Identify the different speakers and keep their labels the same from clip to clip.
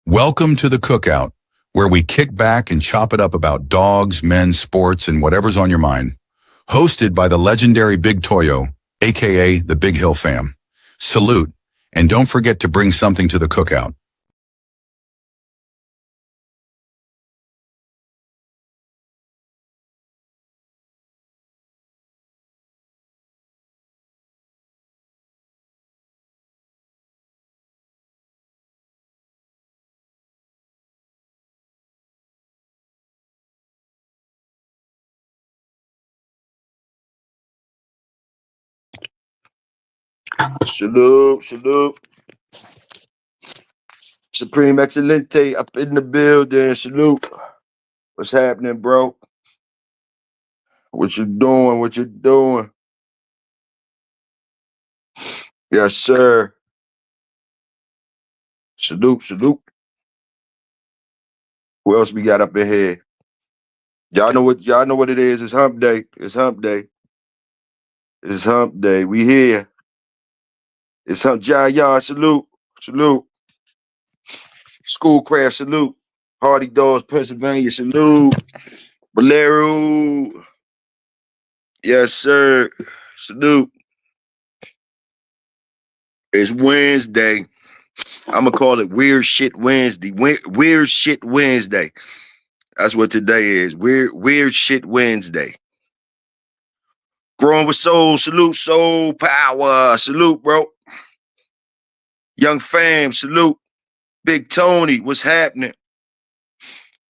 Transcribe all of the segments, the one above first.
Speaker 1: Welcome to the Cookout, where we kick back and chop it up about dogs, men, sports, and whatever's on your mind. Hosted by the legendary Big Toyo, aka the Big Hill Fam. Salute, and don't forget to bring something to the cookout.
Speaker 2: Salute, salute. Supreme Excelente up in the building. Salute. What's happening, bro? What you doing? What you doing? Yes, sir. Salute, salute. Who else we got up in here? Y'all know what it is. It's hump day. It's hump day. It's hump day. We here. It's hump Jaya. Salute. Salute. Schoolcraft. Salute. Hardy Dogs, Pennsylvania. Salute. Bolero. Yes, sir. Salute. It's Wednesday. I'm gonna call it Weird Shit Wednesday. Weird Shit Wednesday. That's what today is. Weird Shit Wednesday. Growing with soul. Salute, soul power. Salute, bro. Young fam. Salute. Big Tony. What's happening?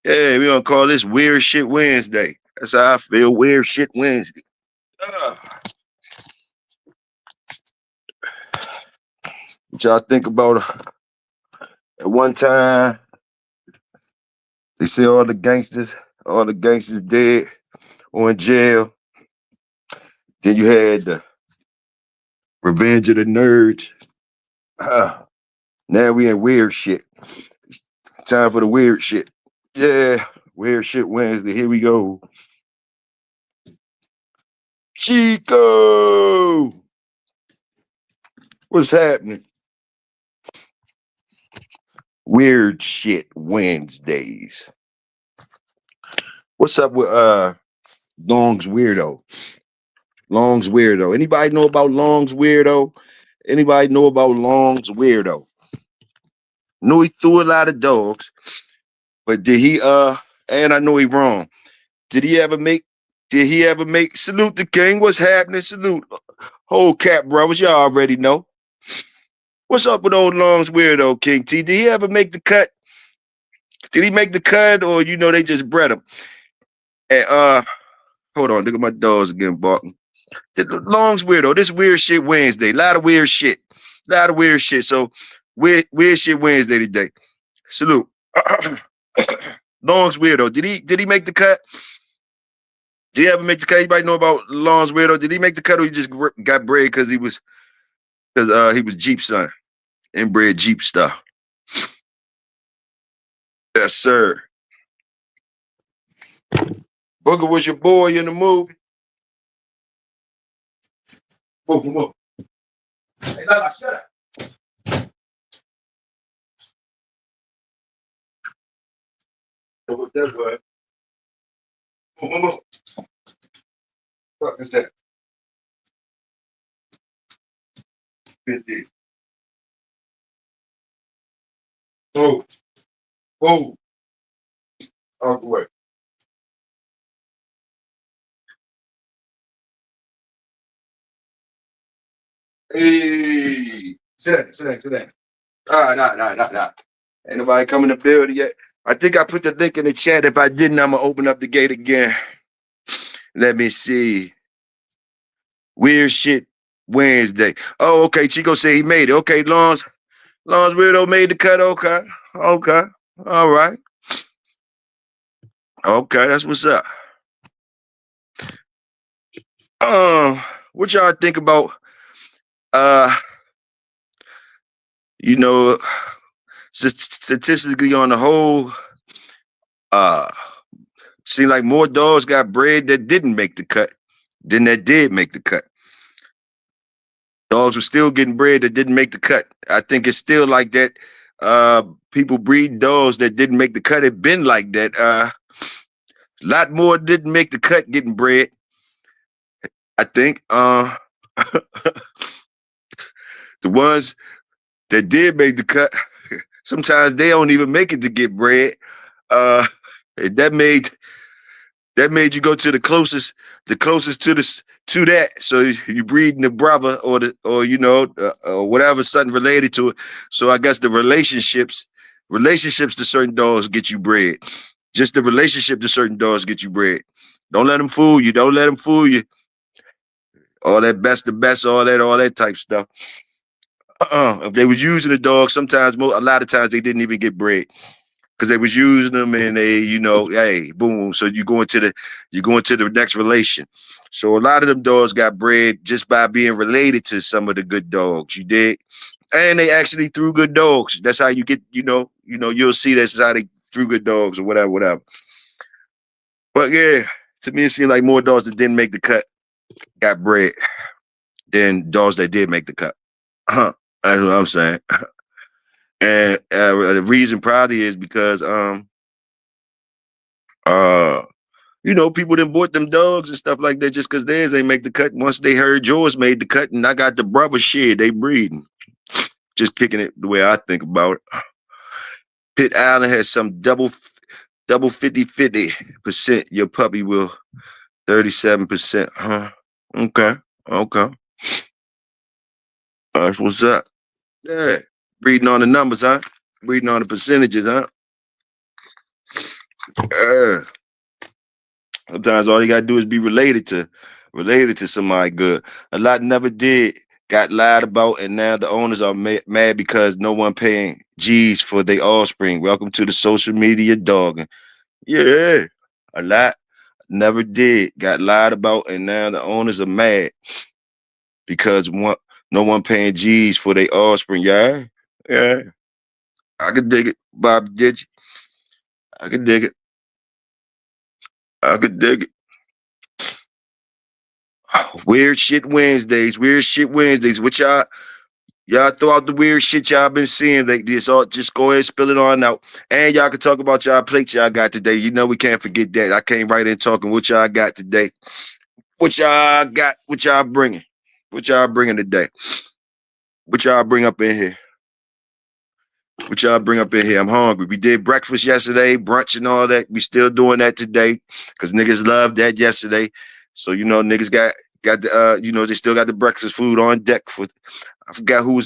Speaker 2: Yeah, we gonna call this Weird Shit Wednesday. That's how I feel. Weird Shit Wednesday. What y'all think about at one time? They say all the gangsters dead or in jail. Then you had the Revenge of the Nerds. Now we in weird shit. It's time for the weird shit. Yeah, Weird Shit Wednesday. Here we go. Chico! What's happening? Weird Shit Wednesdays. What's up with Long's Weirdo? Long's Weirdo. Anybody know about Long's Weirdo? Anybody know about Long's Weirdo? Knew he threw a lot of dogs, but did he and I know he wrong. Did he ever make salute the king? What's happening? Salute. Whole cap brothers, y'all already know. What's up with old Long's Weirdo, King T? Did he ever make the cut? Did he make the cut, or they just bred him? And hold on, look at my dogs again barking. Long's Weirdo. This Weird Shit Wednesday. A lot of weird shit. So weird shit Wednesday today. Salute. Long's Weirdo. Did he make the cut? Did he ever make the cut? Anybody know about Long's Weirdo? Did he make the cut, or he just got bred because he was Jeep son, inbred Jeep stuff? Yes, sir. Booger was your boy in the movie. Whoa. Hey, Lala, shut up. What that was? Whoa. What is that? 50. Whoa. Out the way. Hey. Sit down. Nah. Ain't nobody coming to build it yet. I think I put the link in the chat. If I didn't, I'm gonna open up the gate again. Let me see. Weird Shit Wednesday. Oh, okay. Chico said he made it. Okay, Long's Weirdo made the cut. Okay. All right. Okay, that's what's up. What y'all think about statistically on the whole, seem like more dogs got bred that didn't make the cut than that did make the cut. Dogs were still getting bred that didn't make the cut. I think it's still like that. people breeding dogs that didn't make the cut have been like that. A lot more didn't make the cut getting bred. I think the ones that did make the cut, sometimes they don't even make it to get bred. Uh, that made you go to the closest to to that. So you breeding the brother or whatever, something related to it. So I guess the relationships to certain dogs get you bred. Just the relationship to certain dogs get you bred. Don't let them fool you. Don't let them fool you. All that best the best, all that type stuff. If they was using the dog, sometimes a lot of times they didn't even get bred because they was using them and they, hey, boom. So you go into the next relation. So a lot of them dogs got bred just by being related to some of the good dogs. You did, and they actually threw good dogs. That's how you get, you'll see that's how they threw good dogs or whatever. But yeah, to me it seemed like more dogs that didn't make the cut got bred than dogs that did make the cut. That's what I'm saying. And the reason probably is because people done bought them dogs and stuff like that just because theirs ain't make the cut. Once they heard yours made the cut and I got the brother shit, they breeding. Just kicking it the way I think about it. Pitt Island has some double 50-50%. Your puppy will 37%. Huh? Okay. That's what's up. Yeah. Breeding on the numbers, huh? Breeding on the percentages, huh? Sometimes all you gotta do is be related to somebody good. A lot never did, got lied about, and now the owners are mad because no one paying G's for their offspring. Welcome to the social media dogging. Yeah, a lot never did, got lied about, and now the owners are mad because no one paying G's for their offspring. Yeah, I could dig it, Bob. Did you? I could dig it. I could dig it. Weird shit Wednesdays. What y'all throw out the weird shit y'all been seeing. Like this, all just go ahead and spill it on out. And y'all can talk about y'all plates y'all got today. You know we can't forget that. I came right in talking what y'all got today. What y'all got? What y'all bringing? What y'all bringing today? What y'all bring up in here? What y'all bring up in here? I'm hungry. We did breakfast yesterday, brunch and all that. We still doing that today because niggas loved that yesterday. So niggas got the they still got the breakfast food on deck for. I forgot who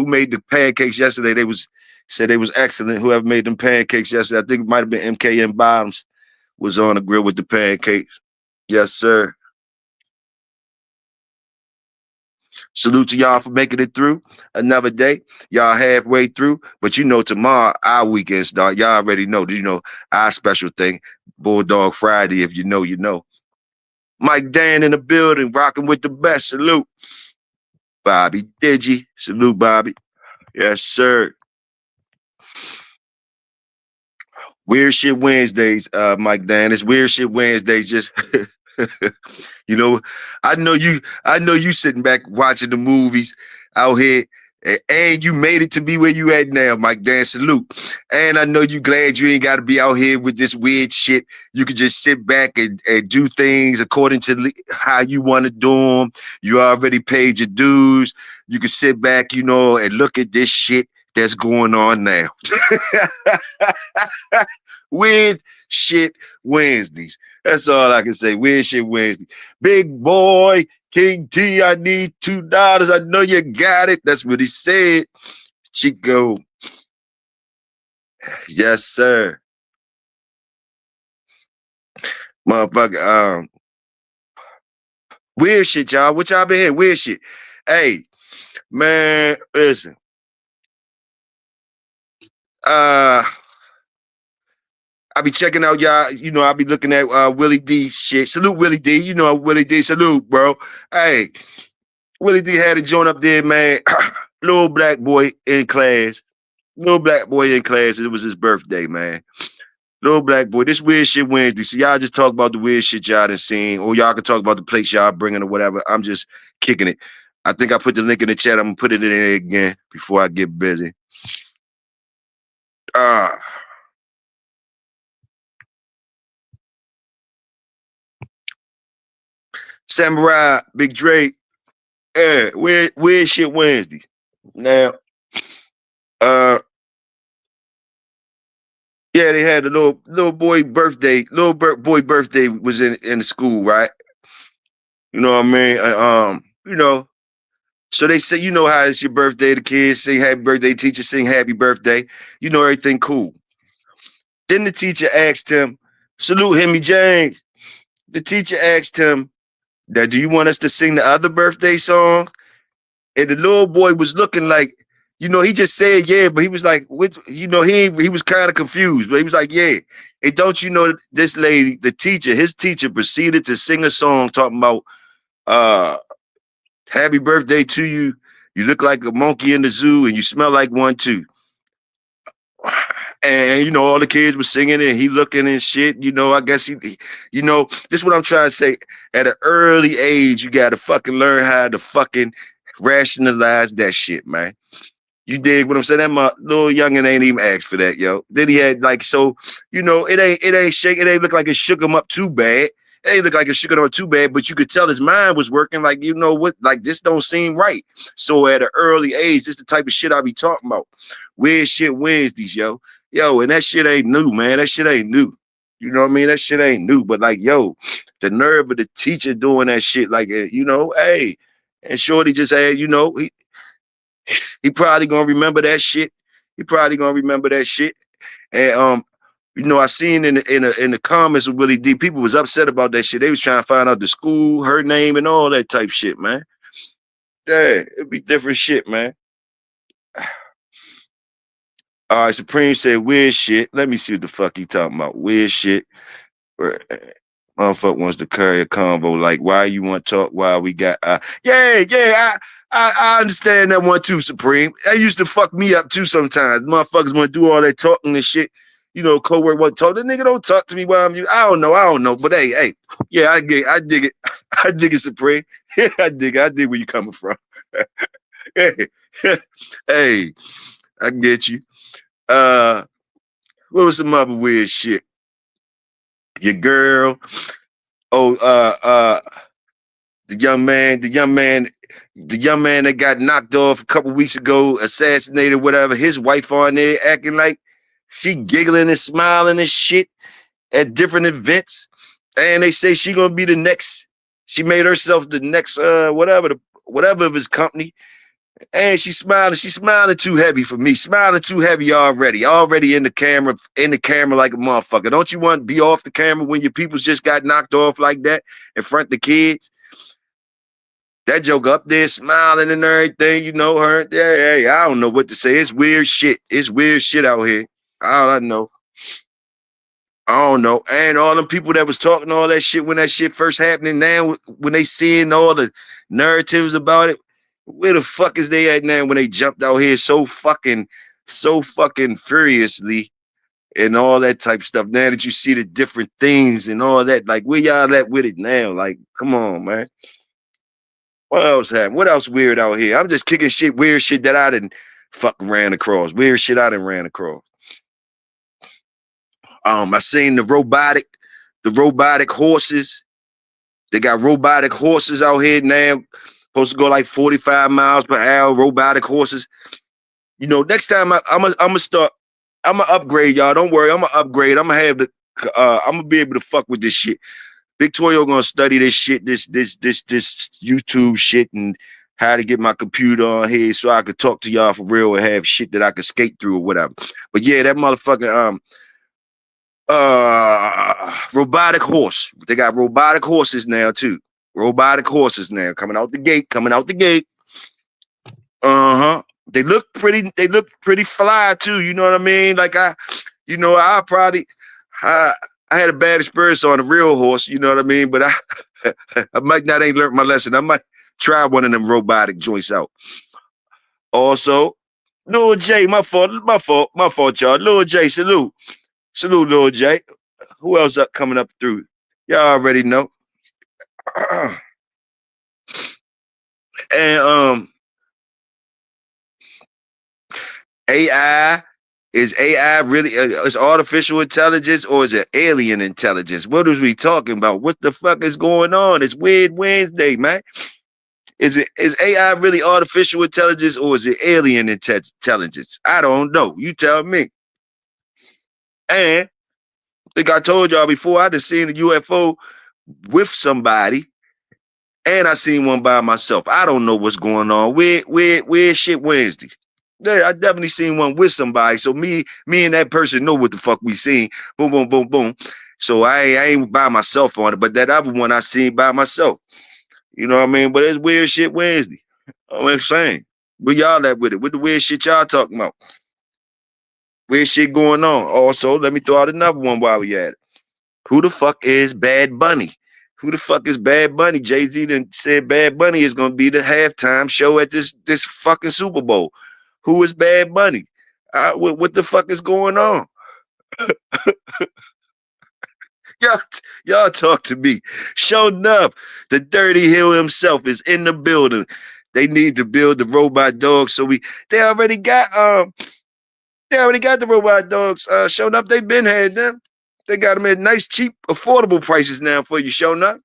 Speaker 2: made the pancakes yesterday. They said they was excellent. Whoever made them pancakes yesterday, I think it might have been MKM Bottoms was on the grill with the pancakes. Yes, sir. Salute to y'all for making it through another day. Y'all halfway through, but tomorrow our weekend start. Y'all already know. Our special thing, Bulldog Friday. If you know, you know. Mike Dan in the building, rocking with the best. Salute, Bobby Digi. Salute, Bobby. Yes, sir. Weird shit Wednesdays, Mike Dan. It's weird shit Wednesdays. Just I know you sitting back watching the movies out here, and you made it to be where you at now, Mike Dan. Salute. And I know you glad you ain't got to be out here with this weird shit. You can just sit back and do things according to how you want to do them. You already paid your dues. You can sit back, and look at this shit that's going on now. Weird shit Wednesdays. That's all I can say. Weird shit Wednesday. Big boy, King T, I need $2. I know you got it. That's what he said. Chico. Yes, sir. Motherfucker. Weird shit, y'all. What y'all been hearing? Weird shit. Hey, man, listen. I be checking out y'all, I be looking at Willie D shit. Salute Willie D. Willie D. Salute, bro. Hey, Willie D had a joint up there, man. Little black boy in class. It was his birthday, man. Little black boy. This weird shit Wednesday. So y'all just talk about the weird shit y'all done seen, or y'all can talk about the plates y'all bringing or whatever. I'm just kicking it. I think I put the link in the chat. I'm gonna put it in there again before I get busy. Samurai, Big Drake. Yeah, weird shit Wednesdays. Now, uh, yeah, they had a little boy birthday. Boy birthday was in the school, right? You know what I mean? You know, so they say, you know how it's your birthday, the kids sing happy birthday, teacher sing happy birthday. You know everything cool. Then the teacher asked him, salute Hemi James. The teacher asked him, that do you want us to sing the other birthday song? And the little boy was looking like, you know, he just said yeah, but he was like, what, you know, he was kind of confused, but he was like, yeah. And don't you know this lady, the teacher, his teacher proceeded to sing a song talking about uh happy birthday to you. You look like a monkey in the zoo and you smell like one too. And you know, all the kids were singing and he looking and shit. You know, I guess you know, this is what I'm trying to say. At an early age, you gotta fucking learn how to fucking rationalize that shit, man. You dig what I'm saying? That my little youngin' ain't even asked for that, yo. Then he had like, so, you know, it ain't shake, it ain't look like it shook him up too bad. It ain't look like it shook him up too bad, but you could tell his mind was working like, you know what, like this don't seem right. So at an early age, this the type of shit I be talking about. Weird shit Wednesdays, yo. Yo, and that shit ain't new, man. That shit ain't new. You know what I mean? That shit ain't new. But like, yo, the nerve of the teacher doing that shit, like, you know, hey, and Shorty just had, you know, he probably gonna remember that shit. He probably gonna remember that shit. And you know, I seen in the comments with Willie D, people was upset about that shit. They was trying to find out the school, her name, and all that type shit, man. Yeah, it'd be different shit, man. All right, Supreme said weird shit. Let me see what the fuck he talking about. Weird shit. Motherfucker wants to carry a convo like, why you want to talk while we got I understand that one too, Supreme. That used to fuck me up too sometimes. Motherfuckers want to do all that talking and shit. You know, co-work want to talk. That nigga don't talk to me while I'm you. I don't know. But hey, yeah, I dig it. I dig it, Supreme. Yeah, I dig where you coming from. Hey, hey, I get you. What was some other weird shit? Your girl. Oh, the young man that got knocked off a couple weeks ago, assassinated, whatever. His wife on there acting like she giggling and smiling and shit at different events, and they say she gonna be the next. She made herself the next whatever of his company, and she's smiling. She's smiling too heavy for me. Smiling too heavy already. Already in the camera like a motherfucker. Don't you want to be off the camera when your peoples just got knocked off like that in front of the kids? That joke up there smiling and everything, you know her. Yeah, I don't know what to say. It's weird shit. It's weird shit out here. All I know. I don't know. And all them people that was talking all that shit when that shit first happening, now when they seeing all the narratives about it, where the fuck is they at now when they jumped out here so fucking furiously and all that type of stuff? Now that you see the different things and all that, like where y'all at with it now? Like, come on, man. What else happened? What else weird out here? I'm just kicking shit, weird shit that I didn't fucking ran across. Weird shit I didn't ran across. I seen the robotic horses. They got robotic horses out here now. Supposed to go like 45 miles per hour, robotic horses. You know, next time I'm gonna start, I'm gonna upgrade, y'all. Don't worry, I'm gonna upgrade. I'm gonna have I'm gonna be able to fuck with this shit. Big Toyo gonna study this shit, this YouTube shit, and how to get my computer on here so I could talk to y'all for real and have shit that I could skate through or whatever. But yeah, that motherfucking robotic horse. They got robotic horses now too. Robotic horses now coming out the gate, Uh-huh. They look pretty fly too, you know what I mean? Like you know, I I had a bad experience on a real horse, you know what I mean? But I might not ain't learned my lesson. I might try one of them robotic joints out. Also, Lil J, my fault, y'all. Lil J, salute. Salute, Lil J. Who else up coming up through? Y'all already know. And AI Is AI really is artificial intelligence or is it alien intelligence? What are we talking about? What the fuck is going on? It's Weird Wednesday, man. Is AI really artificial intelligence or is it alien intelligence? I don't know. You tell me. And I think I told y'all before, I just seen a UFO with somebody, and I seen one by myself. I don't know what's going on. Weird shit Wednesdays. Yeah, I definitely seen one with somebody. So me and that person know what the fuck we seen. Boom, boom, boom, boom. So I ain't by myself on it, but that other one I seen by myself. You know what I mean? But it's weird shit Wednesday. I'm saying. Where y'all at with it? What the weird shit y'all talking about? Weird shit going on. Also, let me throw out another one while we at it. Who the fuck is Bad Bunny? Who the fuck is Bad Bunny? Jay-Z done said Bad Bunny is gonna be the halftime show at this fucking Super Bowl. Who is Bad Bunny? What the fuck is going on? Y'all talk to me. Show enough. The Dirty Hill himself is in the building. They need to build the robot dog. So they already got the robot dogs. Show enough, they've been had them. They got them at nice, cheap, affordable prices now for you, show enough.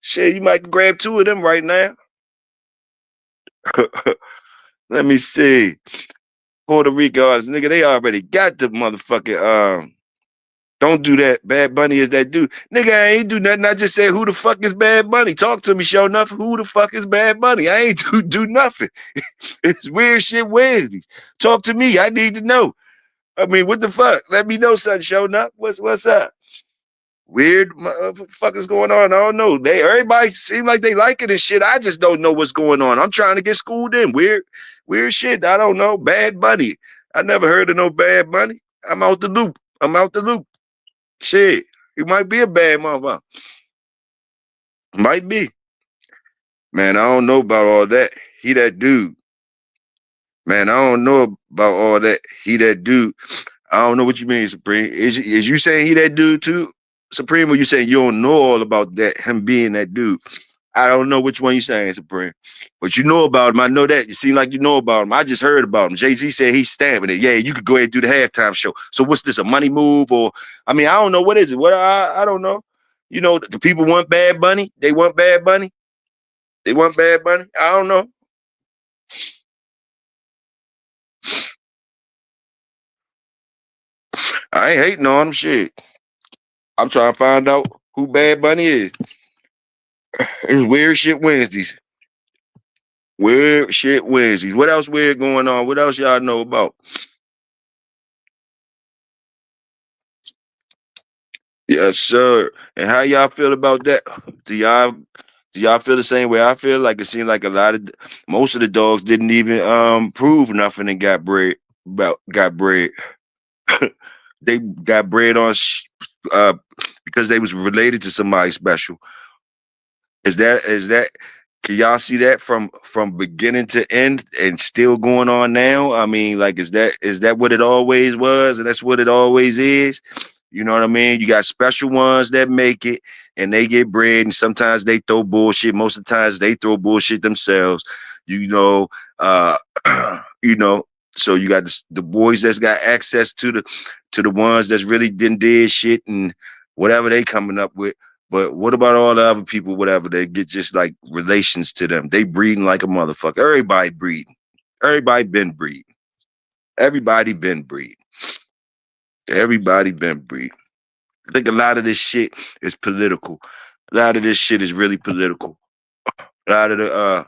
Speaker 2: Shit, you might grab two of them right now. Let me see. Puerto Rico artists, nigga, they already got the motherfucking don't do that. Bad Bunny is that dude. Nigga, I ain't do nothing. I just said, who the fuck is Bad Bunny? Talk to me, show enough. Who the fuck is Bad Bunny? I ain't do nothing. It's weird shit Wednesdays. Talk to me. I need to know. I mean, what the fuck? Let me know something, show enough. What's up? Weird motherfuckers going on. I don't know. Everybody seem like they like it and shit. I just don't know what's going on. I'm trying to get schooled in. Weird shit. I don't know. Bad Bunny. I never heard of no Bad Bunny. I'm out the loop. Shit. He might be a bad motherfucker. Might be. Man, I don't know about all that. He that dude. Man, I don't know about all that. He that dude. I don't know what you mean, Supreme. Is you saying he that dude too, Supreme, or you saying you don't know all about that, him being that dude? I don't know which one you saying, Supreme. But you know about him. I know that. You seem like you know about him. I just heard about him. Jay-Z said he's stamping it. Yeah, you could go ahead and do the halftime show. So what's this, a money move? Or, I mean, I don't know. What is it? I don't know. You know, the people want Bad Bunny. They want Bad Bunny. They want Bad Bunny. I don't know. I ain't hating on him. Shit. I'm trying to find out who Bad Bunny is. It's weird shit Wednesdays. Weird shit Wednesdays. What else weird going on? What else y'all know about? Yes, sir. And how y'all feel about that? Do y'all feel the same way I feel? Like it seemed like most of the dogs didn't even prove nothing and got bread. They got bread on because they was related to somebody special. Is that can y'all see that from beginning to end and still going on now? I mean, like, is that what it always was, and that's what it always is? You know what I mean? You got special ones that make it and they get bread, and sometimes they throw bullshit. Most of the times they throw bullshit themselves. You know, uh, you know. So you got the boys that's got access to the ones that's really did shit and whatever they coming up with. But what about all the other people, whatever, they get just like relations to them? They breeding like a motherfucker. Everybody breeding. Everybody been breeding. Everybody been breeding. Everybody been breeding. I think a lot of this shit is political. A lot of this shit is really political. A lot of the a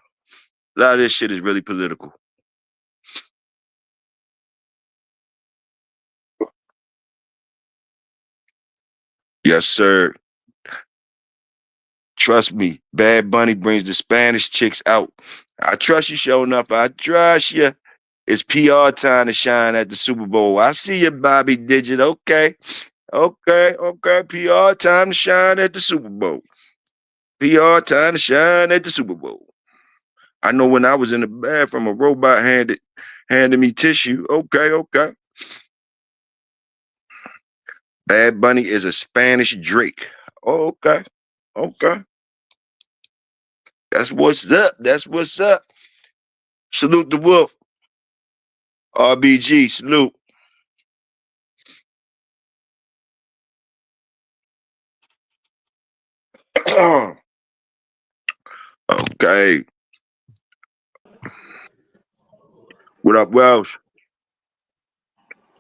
Speaker 2: lot of this shit is really political. Yes, sir. Trust me. Bad Bunny brings the Spanish chicks out. I trust you, show enough. I trust you. It's PR time to shine at the Super Bowl. I see you, Bobby Digit. Okay. Okay. PR time to shine at the Super Bowl. PR time to shine at the Super Bowl. I know when I was in the bathroom, a robot handed me tissue. Okay. Bad Bunny is a Spanish Drake. Okay. Okay. That's what's up. That's what's up. Salute the wolf. RBG, salute. Okay. What up, Welsh?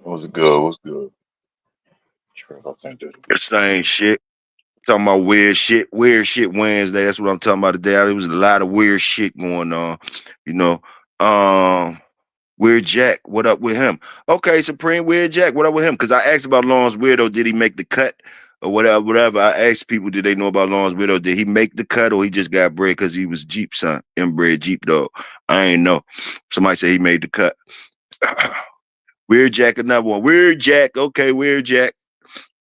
Speaker 3: What's good? What's good? Sure, I think that.
Speaker 2: Same shit. Talking about weird shit Wednesday. That's what I'm talking about today. There was a lot of weird shit going on. You know, um, Weird Jack. What up with him? Okay, Supreme Weird Jack. What up with him? Because I asked about Lawrence Weirdo. Did he make the cut or whatever? Whatever. I asked people, did they know about Lawrence Weirdo? Did he make the cut or he just got bred because he was Jeep son, inbred Jeep dog? I ain't know. Somebody said he made the cut. Weird Jack, another one. Weird Jack. Okay, Weird Jack.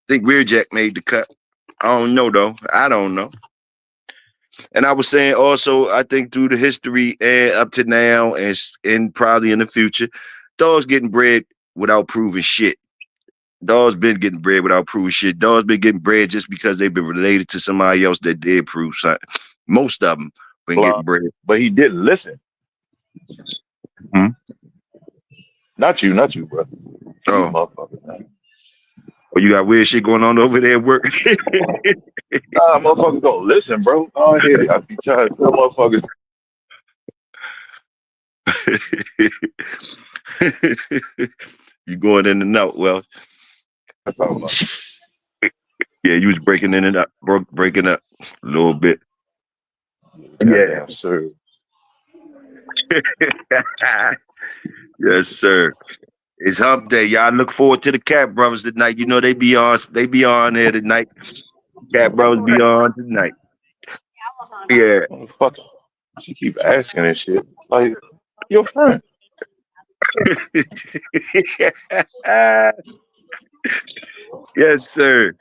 Speaker 2: Think Weird Jack made the cut. I don't know though. I don't know. And I was saying also, I think through the history and up to now and probably in the future, dogs getting bred without proving shit. Dogs been getting bred without proving shit. Dogs been getting bred just because they've been related to somebody else that did prove something. Most of them been getting
Speaker 3: Blah,
Speaker 2: bred.
Speaker 3: but he didn't listen.
Speaker 2: Hmm?
Speaker 3: Not you, bro. These
Speaker 2: Oh,
Speaker 3: motherfuckers, man.
Speaker 2: well, you got weird shit going on over there at work.
Speaker 3: Nah, motherfuckers don't listen, bro. Oh, here I be trying to tell motherfuckers.
Speaker 2: You going in and out. Well,
Speaker 3: I'm talking about.
Speaker 2: yeah, you was breaking in and up, breaking up a little bit. Yeah.
Speaker 3: Goddamn sir.
Speaker 2: Yes, sir. It's hump day. Y'all look forward to the Cat Brothers tonight. You know they be on there tonight. Cat Brothers be on tonight. Yeah.
Speaker 3: Motherfucker. She keep asking and shit. Like, your friend.
Speaker 2: Yes, sir.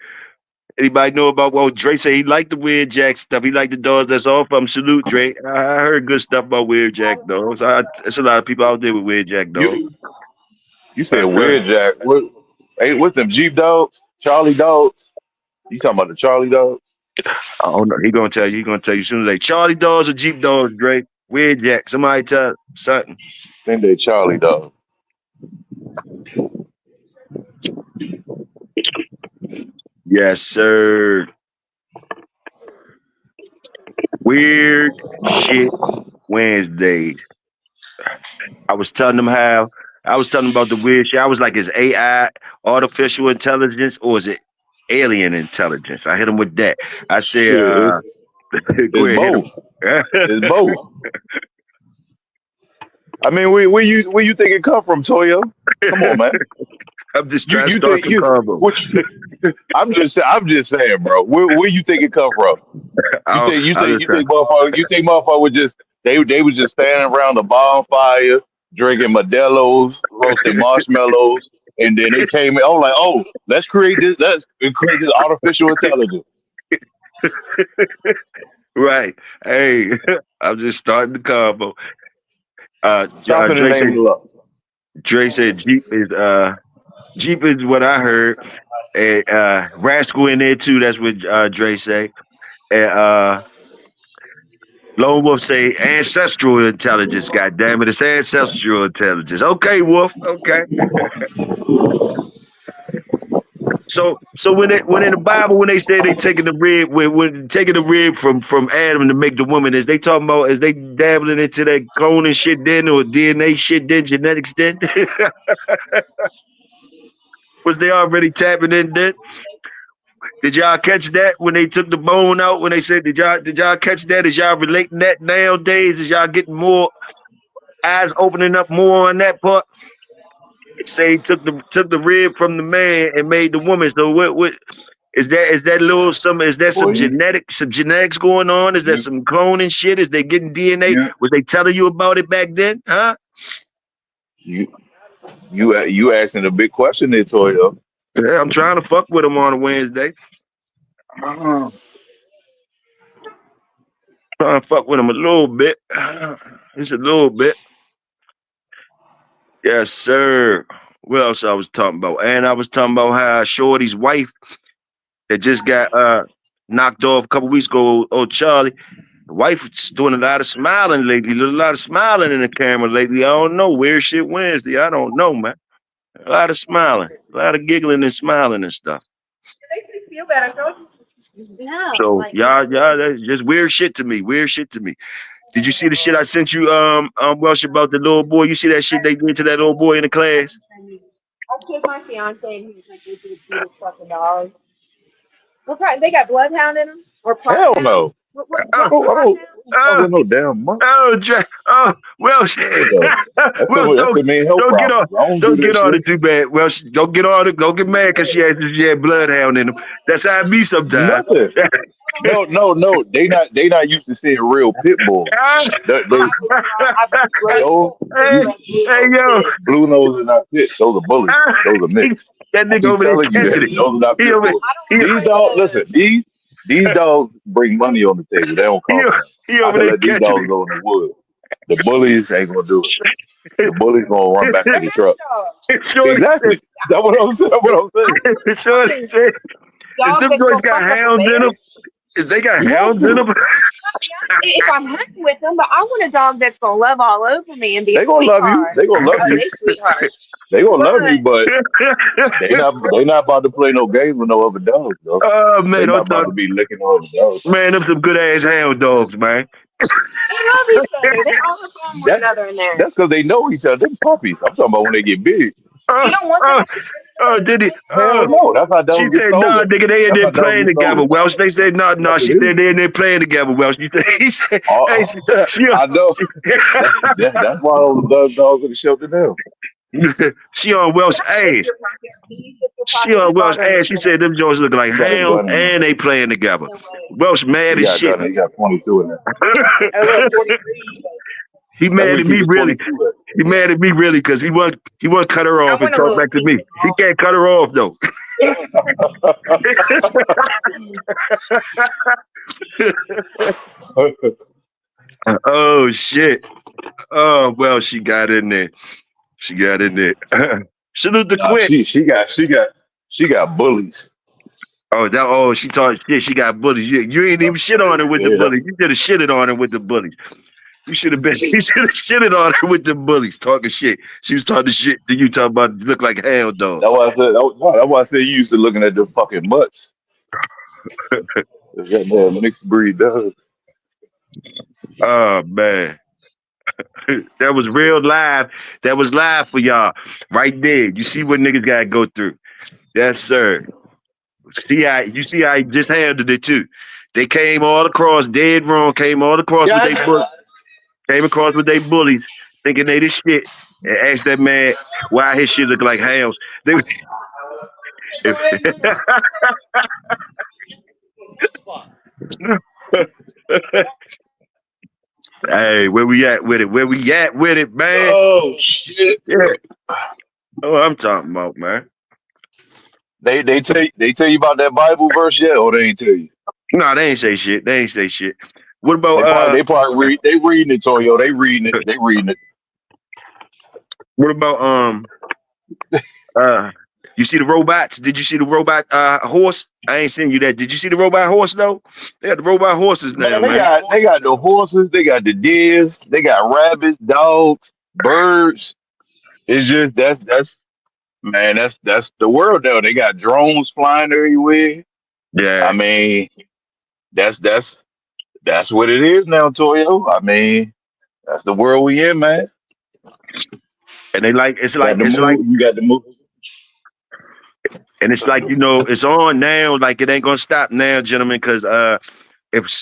Speaker 2: Anybody know about what Dre say? He liked the Weird Jack stuff. He liked the dogs that's off. Salute, Dre. I heard good stuff about Weird Jack dogs. There's a lot of people out there with Weird Jack dogs.
Speaker 3: You you
Speaker 2: I
Speaker 3: said
Speaker 2: heard.
Speaker 3: weird Jack. What hey, what's them Jeep dogs? Charlie dogs? You talking about the Charlie dogs?
Speaker 2: I don't know. He gonna tell you. He gonna tell you soon as they Charlie dogs or Jeep dogs, Dre. Weird Jack. Somebody tell something.
Speaker 3: I think they Charlie dogs.
Speaker 2: Yes, sir. Weird shit Wednesdays. I was telling them about the weird shit. I was like, is AI artificial intelligence or is it alien intelligence? I hit him with that. I said,
Speaker 3: Shit,
Speaker 2: go
Speaker 3: it's
Speaker 2: ahead, hit
Speaker 3: both.
Speaker 2: him.
Speaker 3: It's both. I mean, where you think it come from, Toyo? Come on, man.
Speaker 2: I'm just
Speaker 3: You
Speaker 2: trying to
Speaker 3: you
Speaker 2: start
Speaker 3: think
Speaker 2: some
Speaker 3: you
Speaker 2: combo.
Speaker 3: what you, I'm just saying, bro. Where you think it come from?
Speaker 2: I just
Speaker 3: You think motherfucker was just they was just standing around the bonfire drinking Modelo's, roasting marshmallows, and then they came in. Oh, like, oh, let's create this artificial intelligence.
Speaker 2: right. Hey, I'm just starting the combo.
Speaker 3: Stop in the name of love.
Speaker 2: Dre said Jeep is what I heard. And Rascal in there too. That's what Dre say. And Lone Wolf say ancestral intelligence. God damn it, it's ancestral intelligence. Okay, Wolf. Okay. So when in the Bible when they say they taking the rib when taking the rib from Adam to make the woman, is they talking about is they dabbling into that cloning shit then or DNA shit then genetics then? Was they already tapping in then? Did y'all catch that when they took the bone out? When they said, did y'all catch that? Is y'all relating that nowadays? Is y'all getting more eyes opening up more on that part? They say he took the rib from the man and made the woman. So what is that little some is there
Speaker 3: Boy,
Speaker 2: some genetics going on? Is there
Speaker 3: you
Speaker 2: some cloning shit? Is they getting DNA?
Speaker 3: you
Speaker 2: Was they telling you about it back then? Huh?
Speaker 3: you you asking a big question there, Toyo.
Speaker 2: Yeah, I'm trying to fuck with them on a Wednesday. Trying to fuck with them a little bit. Just a little bit. Yes, sir. What else I was talking about? And I was talking about how Shorty's wife that just got knocked off a couple weeks ago, old Charlie. The wife was doing a lot of smiling lately, a lot of smiling in the camera lately. I don't know. Weird shit Wednesday. I don't know, man. A lot of smiling, a lot of giggling and smiling and stuff.
Speaker 4: No,
Speaker 2: So
Speaker 4: like
Speaker 2: y'all, that's just weird shit to me. Weird shit to me. Did you see the shit I sent you, Welsh, about the little boy? You see that shit they did to that little boy in the class?
Speaker 4: I took my fiance and he was like, "This is a cute fucking dog." What kind? They got bloodhound in them or
Speaker 3: Hell
Speaker 4: parkhound?
Speaker 3: no.
Speaker 2: Oh,
Speaker 3: I don't fuck
Speaker 2: oh,
Speaker 3: with no damn monk.
Speaker 2: Welsh.
Speaker 3: Hell no.
Speaker 2: Welsh,
Speaker 3: That's the main health
Speaker 2: don't get on,
Speaker 3: problems. I don't do
Speaker 2: don't
Speaker 3: that
Speaker 2: get on
Speaker 3: shit.
Speaker 2: it too bad. Welsh, don't get on it. Don't get mad because she had bloodhound in them. That's how it be sometimes.
Speaker 3: Nothing. No. They not used to seeing real pit bulls. They
Speaker 4: I great
Speaker 3: those
Speaker 2: hey,
Speaker 3: these
Speaker 4: great blue
Speaker 2: hey,
Speaker 4: nose
Speaker 2: yo.
Speaker 4: kids.
Speaker 3: blue noses are not pits. Those are bullies. Those are mixed.
Speaker 2: That
Speaker 3: I
Speaker 2: nigga
Speaker 3: keep
Speaker 2: over there
Speaker 3: telling you
Speaker 2: catching
Speaker 3: that.
Speaker 2: it.
Speaker 3: Those are not
Speaker 2: He
Speaker 3: pit
Speaker 2: over,
Speaker 3: bulls.
Speaker 4: I don't
Speaker 2: he,
Speaker 3: These
Speaker 4: like
Speaker 3: dogs, listen,
Speaker 4: those.
Speaker 3: these dogs bring money on the table. They don't
Speaker 2: he,
Speaker 3: cost nothing.
Speaker 2: he
Speaker 3: I
Speaker 2: over
Speaker 3: can
Speaker 2: there
Speaker 3: let these
Speaker 2: catching
Speaker 3: dogs go in the woods. The bullies ain't gonna do it. The bullies gonna run back to
Speaker 4: They're
Speaker 3: the
Speaker 4: hound
Speaker 3: truck.
Speaker 4: dogs.
Speaker 2: Shorty
Speaker 3: Exactly. That's what I'm saying. That's what I'm saying.
Speaker 2: Shorty
Speaker 4: I mean,
Speaker 2: said, is
Speaker 4: dog
Speaker 2: them
Speaker 4: that's
Speaker 2: joints
Speaker 4: gonna
Speaker 2: got
Speaker 4: fuck up a
Speaker 2: hounds in
Speaker 4: bear.
Speaker 2: them? Is they got
Speaker 3: You have
Speaker 2: hounds in them?
Speaker 3: to.
Speaker 4: My fiance, if I'm hunting with them, but I want a dog that's gonna love all over me and be a
Speaker 3: They gonna love you.
Speaker 4: sweetheart.
Speaker 3: They gonna love
Speaker 4: Oh,
Speaker 3: you.
Speaker 4: they sweethearts.
Speaker 3: They gonna love you,
Speaker 4: But
Speaker 3: but they not about to play no games with no other dogs, though.
Speaker 2: Oh
Speaker 3: They
Speaker 2: man,
Speaker 3: not
Speaker 2: don't
Speaker 3: about
Speaker 2: talk.
Speaker 3: to be licking no other dogs.
Speaker 2: Man, them some good ass hound dogs, man.
Speaker 4: they love each other. They all look on one
Speaker 3: That
Speaker 4: another in there.
Speaker 3: that's because they know each other. Them puppies. I'm talking about when they get big.
Speaker 4: You
Speaker 2: Oh,
Speaker 4: don't want them
Speaker 2: oh,
Speaker 4: to be
Speaker 2: oh, did he?
Speaker 3: Hell
Speaker 2: Oh,
Speaker 3: no. That's how
Speaker 2: she
Speaker 3: dogs get
Speaker 2: said, nah,
Speaker 3: stolen.
Speaker 2: nigga, they in
Speaker 3: That's
Speaker 2: there
Speaker 3: how dogs
Speaker 2: playing
Speaker 3: get
Speaker 2: together.
Speaker 3: stolen.
Speaker 2: Welsh, they said, no,
Speaker 3: Yes,
Speaker 2: no.
Speaker 3: it
Speaker 2: She
Speaker 3: is.
Speaker 2: said they in there playing together. Welsh, he said, hey,
Speaker 3: Uh, I know.
Speaker 2: she,
Speaker 3: That's why those dogs are the shelter now.
Speaker 2: she on Welsh
Speaker 4: can you zip
Speaker 2: ass.
Speaker 4: your pocket? Can you zip your
Speaker 2: She
Speaker 4: pocket?
Speaker 2: on
Speaker 4: It's
Speaker 2: Welsh
Speaker 4: water under
Speaker 2: ass.
Speaker 4: the
Speaker 2: She
Speaker 4: pillow.
Speaker 2: said them joints look like
Speaker 3: You got a
Speaker 2: hounds
Speaker 3: gun in there.
Speaker 2: and they playing together.
Speaker 4: No way.
Speaker 2: Welsh mad
Speaker 3: You
Speaker 2: as
Speaker 3: got a
Speaker 2: shit.
Speaker 3: gun. You got 22 in there.
Speaker 4: Oh look, 43.
Speaker 2: He
Speaker 3: That's
Speaker 2: mad
Speaker 3: where
Speaker 2: at
Speaker 3: you keep
Speaker 2: me
Speaker 3: the
Speaker 2: really.
Speaker 3: 22
Speaker 2: He mad at me really because he won't cut her
Speaker 4: I
Speaker 2: off and
Speaker 4: want a
Speaker 2: talk
Speaker 4: little
Speaker 2: back to me.
Speaker 4: pink
Speaker 2: He
Speaker 4: dog.
Speaker 2: can't cut her off though.
Speaker 3: at.
Speaker 2: Oh shit. Oh well, she got in there. She got in there. Salute to
Speaker 3: Nah,
Speaker 2: Quint.
Speaker 3: she got bullies.
Speaker 2: She talked shit. She got bullies. You ain't even shit on her with the
Speaker 3: Yeah.
Speaker 2: bullies. You should have shitted on her with the bullies. You should have been. You should have shitted on her with the bullies. Talking shit. She was talking shit to you. Talking about you look like a hound dog.
Speaker 3: That's why I said. That's why I said you used to looking at the fucking mutts. That damn mixed breed does.
Speaker 2: Oh man, that was real live. That was live for y'all right there. You see what niggas gotta go through. Yes, sir. You see how he just handled it too. They came all across, dead wrong, came all across with
Speaker 3: Yeah.
Speaker 2: came across with they bullies, thinking they this shit, and asked that man why his shit look like hounds. They was- if, hey, where we at with it? Where we at with it, man?
Speaker 3: Oh shit.
Speaker 2: Yeah. Oh, I'm talking about, man.
Speaker 3: They tell you about that Bible verse yet, or they ain't tell you?
Speaker 2: No, they ain't say shit. They ain't say shit. What about
Speaker 3: They reading it, Toyo. They reading it. They reading it.
Speaker 2: what about uh you see the robots? Did you see the robot horse? I ain't seen you that. Did you see the robot horse though? They got the robot horses now,
Speaker 3: Man, they
Speaker 2: man.
Speaker 3: got they got the horses, they got the deers, they got rabbits, dogs, birds. It's just that's man, that's the world though. They got drones flying everywhere. I
Speaker 2: Yeah.
Speaker 3: mean, that's what it is now, Toyo. I mean, that's the world we in, man.
Speaker 2: And they like
Speaker 3: Got the move. You got the move.
Speaker 2: it's like, it's on now, like it ain't gonna stop now, gentlemen, because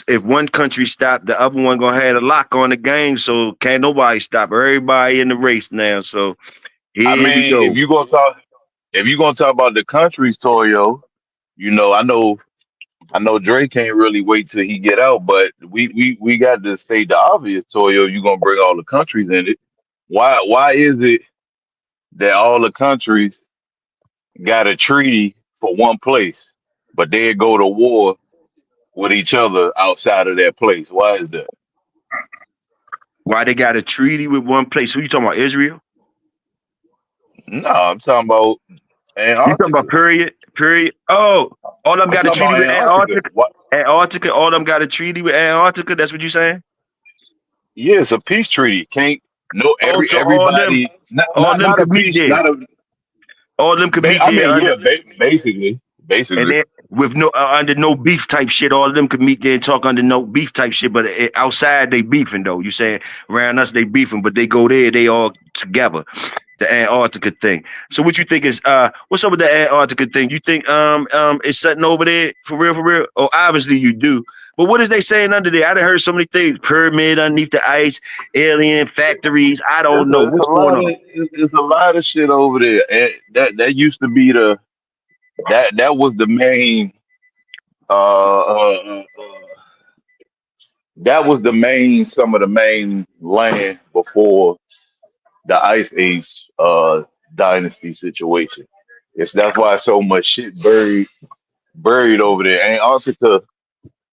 Speaker 2: if one country stop, the other one gonna have a lock on the game, so can't nobody stop everybody in the race now. So
Speaker 3: I
Speaker 2: here we
Speaker 3: mean,
Speaker 2: go.
Speaker 3: if you gonna talk about the countries, Toyo, I know Drake can't really wait till he get out, but we got to state the obvious, Toyo. You gonna bring all the countries in it? Why is it that all the countries got a treaty for one place, but they go to war with each other outside of that place? Why is that?
Speaker 2: Why they got a treaty with one place? Who you talking about? Israel?
Speaker 3: No, I'm talking about
Speaker 2: You talking
Speaker 3: Antarctica.
Speaker 2: about period? Oh, all of them
Speaker 3: I'm
Speaker 2: got a
Speaker 3: talking
Speaker 2: treaty
Speaker 3: about
Speaker 2: with
Speaker 3: Antarctica.
Speaker 2: Antarctica.
Speaker 3: What?
Speaker 2: Antarctica, all of them got a treaty with Antarctica. That's what you saying?
Speaker 3: Yeah, it's a peace treaty. Can't no
Speaker 2: Also,
Speaker 3: everybody not
Speaker 2: all
Speaker 3: not
Speaker 2: them
Speaker 3: not a
Speaker 2: could meet
Speaker 3: peace,
Speaker 2: there.
Speaker 3: not a
Speaker 2: All of them could meet
Speaker 3: I
Speaker 2: there
Speaker 3: mean,
Speaker 2: under.
Speaker 3: yeah, basically.
Speaker 4: And
Speaker 3: basically.
Speaker 4: then with no under no beef type shit, all of them could meet there and talk under no beef type shit. But outside they beefing though. You saying around us they beefing, but they go there, they all together. The Antarctica thing. So what you think is what's up with the Antarctica thing? You think it's something over there for real, for real? Oh, obviously you do. But what is they saying under there? I done heard so many things. Pyramid underneath the ice, alien factories. I don't know
Speaker 3: It's a
Speaker 4: what's going
Speaker 3: lot
Speaker 4: on.
Speaker 3: of it's a lot of shit over there, and that used to be that was the main uh, uh, uh, uh, that was the main some of the main land before the Ice Age dynasty situation. That's why so much shit buried over there. Antarctica,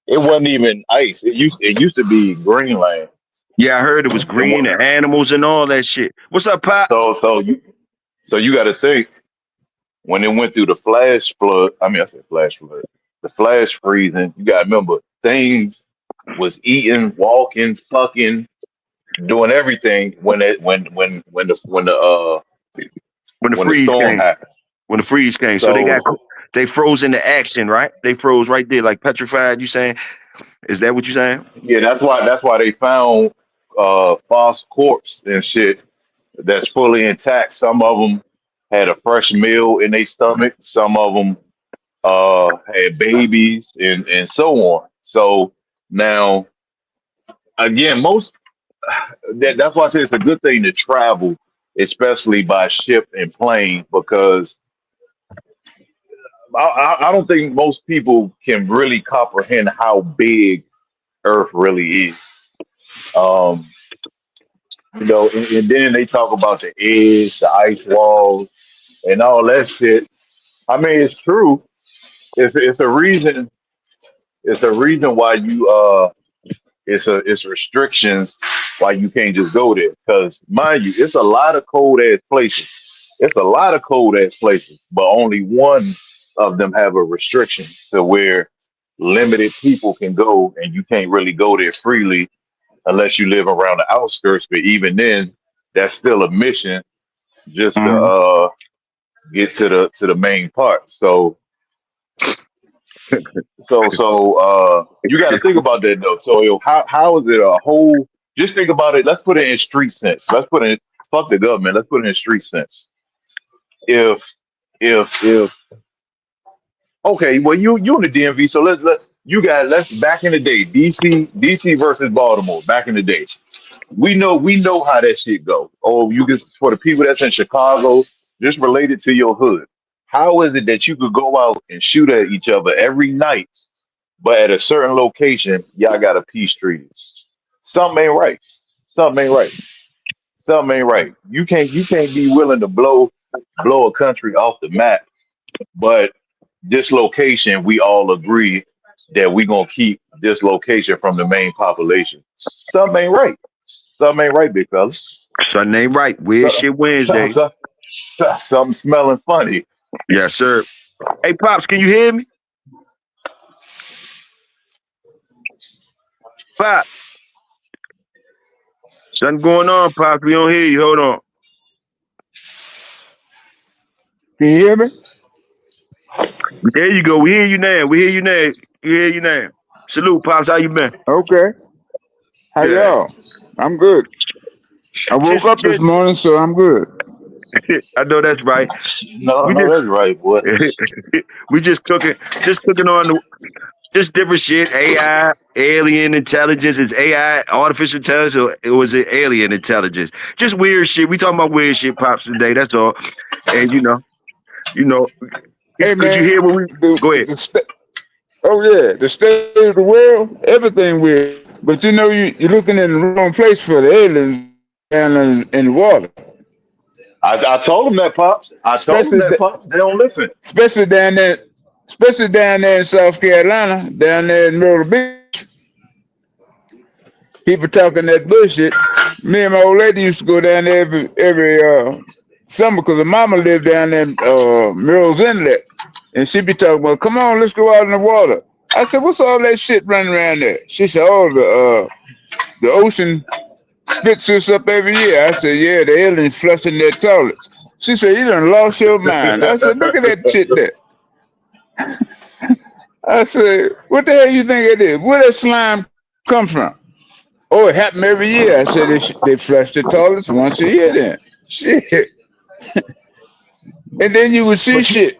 Speaker 3: it wasn't even ice. It used to be Greenland.
Speaker 4: Yeah, I heard it was
Speaker 3: It
Speaker 4: green
Speaker 3: was,
Speaker 4: and animals and all that shit. What's up, Pop?
Speaker 3: so you got to think when it went through the flash flood. I mean, I said flash flood, the flash freezing. You got to remember things was eating, walking, fucking, doing everything
Speaker 4: When the
Speaker 3: when the
Speaker 4: freeze
Speaker 3: storm
Speaker 4: came.
Speaker 3: happened.
Speaker 4: When the freeze came. So
Speaker 3: So
Speaker 4: they froze into action, right? They froze right there, like petrified. You saying? Is that what you saying?
Speaker 3: yeah, that's why they found false corpse and shit that's fully intact. Some of them had a fresh meal in their stomach. Some of them had babies and so on. So now again, that's why I say it's a good thing to travel, especially by ship and plane, because I don't think most people can really comprehend how big Earth really is. Um, and then they talk about the edge, the ice walls, and all that shit. I mean, it's true. It's a reason. It's a reason why it's restrictions why you can't just go there. Because mind you, it's a lot of cold ass places. It's a lot of cold ass places, but only one of them have a restriction to where limited people can go, and you can't really go there freely unless you live around the outskirts. But even then, that's still a mission just to
Speaker 4: Mhm.
Speaker 3: get to the main part. So you got to think about that though, Toyo. How is it a whole? Just think about it. Let's put it in street sense. Let's put it in, fuck the government. Let's put it in street sense. If if okay, well you in the DMV, so let's back in the day, DC versus Baltimore. Back in the day, we know how that shit go. Oh, you get for the people that's in Chicago, just related to your hood. How is it that you could go out and shoot at each other every night, but at a certain location, y'all got a peace treaty? Something ain't right. Something ain't right. Something ain't right. You can't be willing to blow a country off the map, but this location we all agree that we gonna keep this location from the main population. Something ain't right. Something ain't right, big fella.
Speaker 4: Something ain't right. Weird
Speaker 3: So,
Speaker 4: shit
Speaker 3: so,
Speaker 4: Wednesday.
Speaker 3: so, something smelling funny.
Speaker 4: Yes, sir. Hey, Pops, can you hear me? Pop, something going on, Pops. We don't hear you. Hold on.
Speaker 5: Can you hear me?
Speaker 4: There you go. We hear you now. We hear you now. We hear you now. Salute, Pops. How you been?
Speaker 5: Okay. How
Speaker 4: Yeah.
Speaker 5: y'all? I'm good. I woke
Speaker 4: Just,
Speaker 5: up this
Speaker 4: just.
Speaker 5: morning, so I'm good.
Speaker 4: I know that's right.
Speaker 3: No,
Speaker 4: We
Speaker 3: no,
Speaker 4: just,
Speaker 3: that's right, boy.
Speaker 4: we just cooking on just different shit. AI, alien intelligence. It's AI, artificial intelligence, or it was it alien intelligence? Just weird shit. We talking about weird shit, Pops, today. That's all. And you know.
Speaker 5: Hey
Speaker 4: Could you
Speaker 5: man,
Speaker 4: hear what we? Go ahead.
Speaker 5: oh yeah, the state of the world, everything weird. But you're looking in the wrong place for the aliens down in the water,
Speaker 3: I told him that, pops. I told him
Speaker 5: especially
Speaker 3: that, pops. They don't listen.
Speaker 5: especially down there, in South Carolina, down there in Myrtle Beach. People talking that bullshit. Me and my old lady used to go down there every summer because her mama lived down there in Murrells Inlet. And she'd be talking about, come on, let's go out in the water. I said, what's all that shit running around there? She said, oh, the ocean spits this up every year. I said, yeah, the aliens flushing their toilets. She said, you done lost your mind. I said, look at that shit there. I said, what the hell you think it is? Where that slime come from? Oh, it happened every year. I said, they flush the toilets once a year then. Shit. And then you would see
Speaker 3: But you
Speaker 5: shit.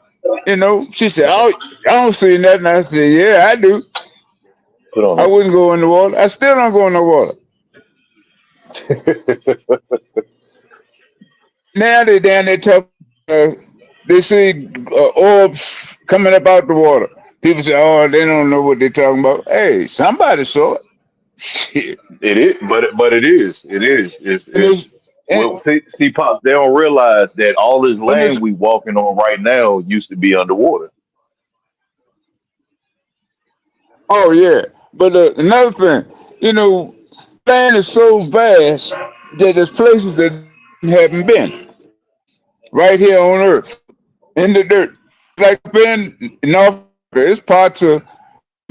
Speaker 5: You know, she said, oh, I don't see nothing. I said, yeah, I do.
Speaker 3: put on
Speaker 5: I
Speaker 3: it.
Speaker 5: wouldn't go in the water. I still don't go in the water. Now they down there talk. They see orbs coming up out the water. People say, "Oh, they don't know what they're talking about." Hey, somebody saw it. Shit.
Speaker 3: It is, but it is. It is.
Speaker 5: And
Speaker 3: It's
Speaker 5: and
Speaker 3: well. See, pops. They don't realize that all this
Speaker 5: when it's
Speaker 3: land we walking on right now used to be underwater.
Speaker 5: oh yeah, but another thing, you know, land is so vast that there's places that haven't been right here on Earth in the dirt. Like in North Africa, it's parts of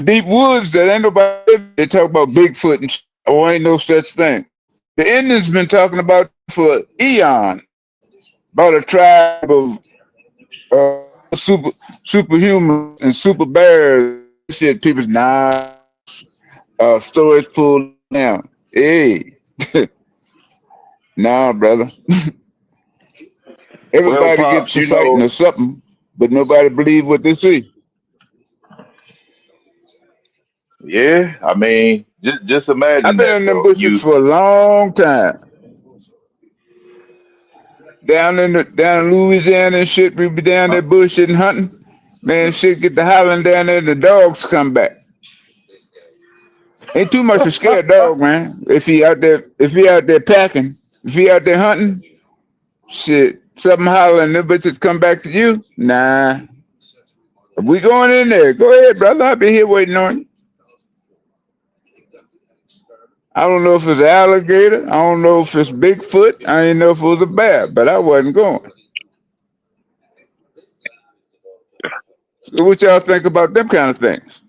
Speaker 5: deep woods that ain't nobody. They talk about Bigfoot and or ain't no such thing. The Indians been talking about for eons about a tribe of superhumans and super bears. Shit, people storage pool now. Hey, nah, brother.
Speaker 3: Well,
Speaker 5: Everybody gets
Speaker 3: pops,
Speaker 5: a sighting or something, but nobody believe what they see.
Speaker 3: yeah. I mean, just
Speaker 5: I've
Speaker 3: imagine
Speaker 5: been
Speaker 3: that
Speaker 5: in them
Speaker 3: though.
Speaker 5: bushes for a long time. Down in Louisiana and shit, we be down there bullshitting hunting. Man, shit get the howling down there, the dogs come back. Ain't too much to scare a dog, man. If he out there packing, if he out there hunting, shit, something hollering, them bitches come back to you. Nah, we going in there. Go ahead, brother. I'll be here waiting on you. I don't know if it's an alligator. I don't know if it's Bigfoot. I didn't know if it was a bear, but I wasn't going. So what y'all think about them kind of things?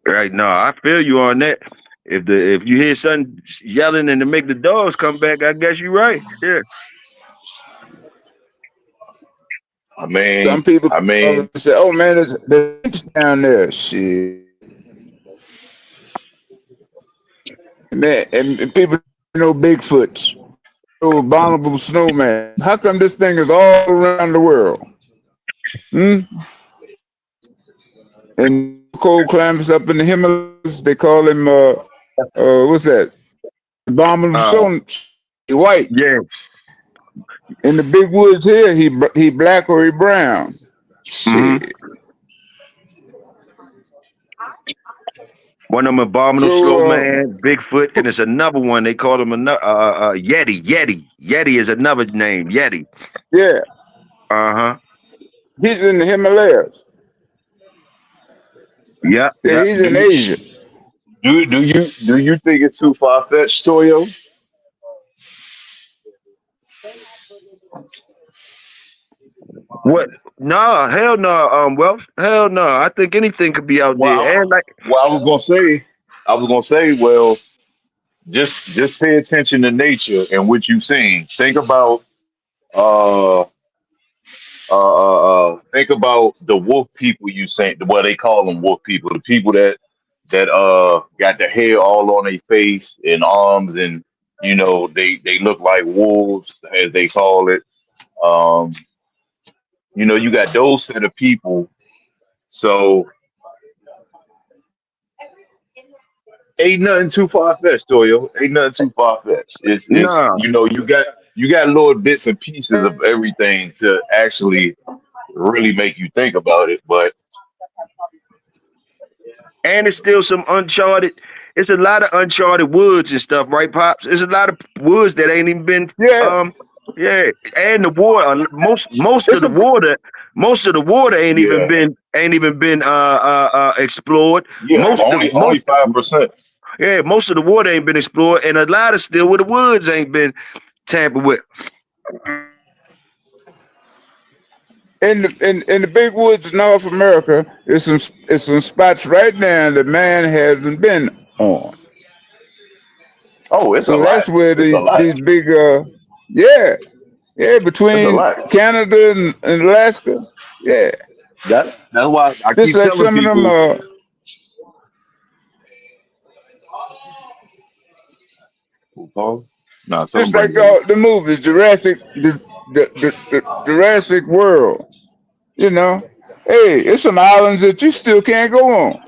Speaker 4: Right, no, I feel you on that. If you hear something yelling and to make the dogs come back, I guess you're right. Yeah.
Speaker 3: I mean,
Speaker 5: Some people
Speaker 3: I
Speaker 5: call and
Speaker 3: mean,
Speaker 5: say, "Oh man, there's down there." Shit, man, and people know Bigfoots, know abominable snowman. How come this thing is all around the world? Hmm? And cold climates up in the Himalayas, they call him what's that? Abominable
Speaker 4: Uh,
Speaker 5: snow white.
Speaker 4: yeah.
Speaker 5: In the big woods here, he black or he brown.
Speaker 4: Mm-hmm.
Speaker 5: Shit.
Speaker 4: One of them abominable slow
Speaker 5: So
Speaker 4: man, Bigfoot, and it's another one. They call him another Yeti. Yeti is another name. Yeti.
Speaker 5: yeah,
Speaker 4: Uh-huh.
Speaker 5: he's in the Himalayas.
Speaker 4: Yep,
Speaker 5: Yeah,
Speaker 4: yep.
Speaker 5: he's
Speaker 3: do
Speaker 5: in
Speaker 3: you
Speaker 5: Asia.
Speaker 3: do you think it's too far fetched, Toyo?
Speaker 4: What? No, hell no. Well, hell no. I think anything could be out
Speaker 3: Well,
Speaker 4: there. And like,
Speaker 3: well, I was gonna say, well, just pay attention to nature and what you've seen. Uh, think about the wolf people you seen. Well, they call them wolf people. The people that got the hair all on their face and arms, and they look like wolves, as they call it. Um, you got those set of people. So ain't nothing too far fetched, Toyo. Ain't nothing too far fetched. It's
Speaker 4: no.
Speaker 3: you got little bits and pieces of everything to actually really make you think about it. But
Speaker 4: And it's still some uncharted. It's a lot of uncharted woods and stuff, right, pops? There's a lot of woods that ain't even been.
Speaker 5: Yeah,
Speaker 4: Yeah, and the water. Most of
Speaker 5: it's
Speaker 4: the
Speaker 5: a
Speaker 4: water. Most of the water
Speaker 3: yeah,
Speaker 4: ain't even been explored.
Speaker 3: yeah, only 5%.
Speaker 4: Yeah, most of the water ain't been explored, and a lot of still where the woods ain't been tampered with.
Speaker 5: in the big woods of North America. It's some spots right now that man hasn't been on.
Speaker 3: Oh, it's a
Speaker 5: So
Speaker 3: lot.
Speaker 5: that's where
Speaker 3: It's a
Speaker 5: these
Speaker 3: lot.
Speaker 5: big yeah
Speaker 3: It's a
Speaker 5: between
Speaker 3: lot.
Speaker 5: Canada and Alaska. Yeah,
Speaker 3: That's why I
Speaker 5: Just
Speaker 3: keep
Speaker 5: like
Speaker 3: telling
Speaker 5: some of them,
Speaker 3: people. Paul, no, tell them
Speaker 5: just
Speaker 3: bring
Speaker 5: like
Speaker 3: it in.
Speaker 5: the movies, the Jurassic World. You know, hey, it's some islands that you still can't go on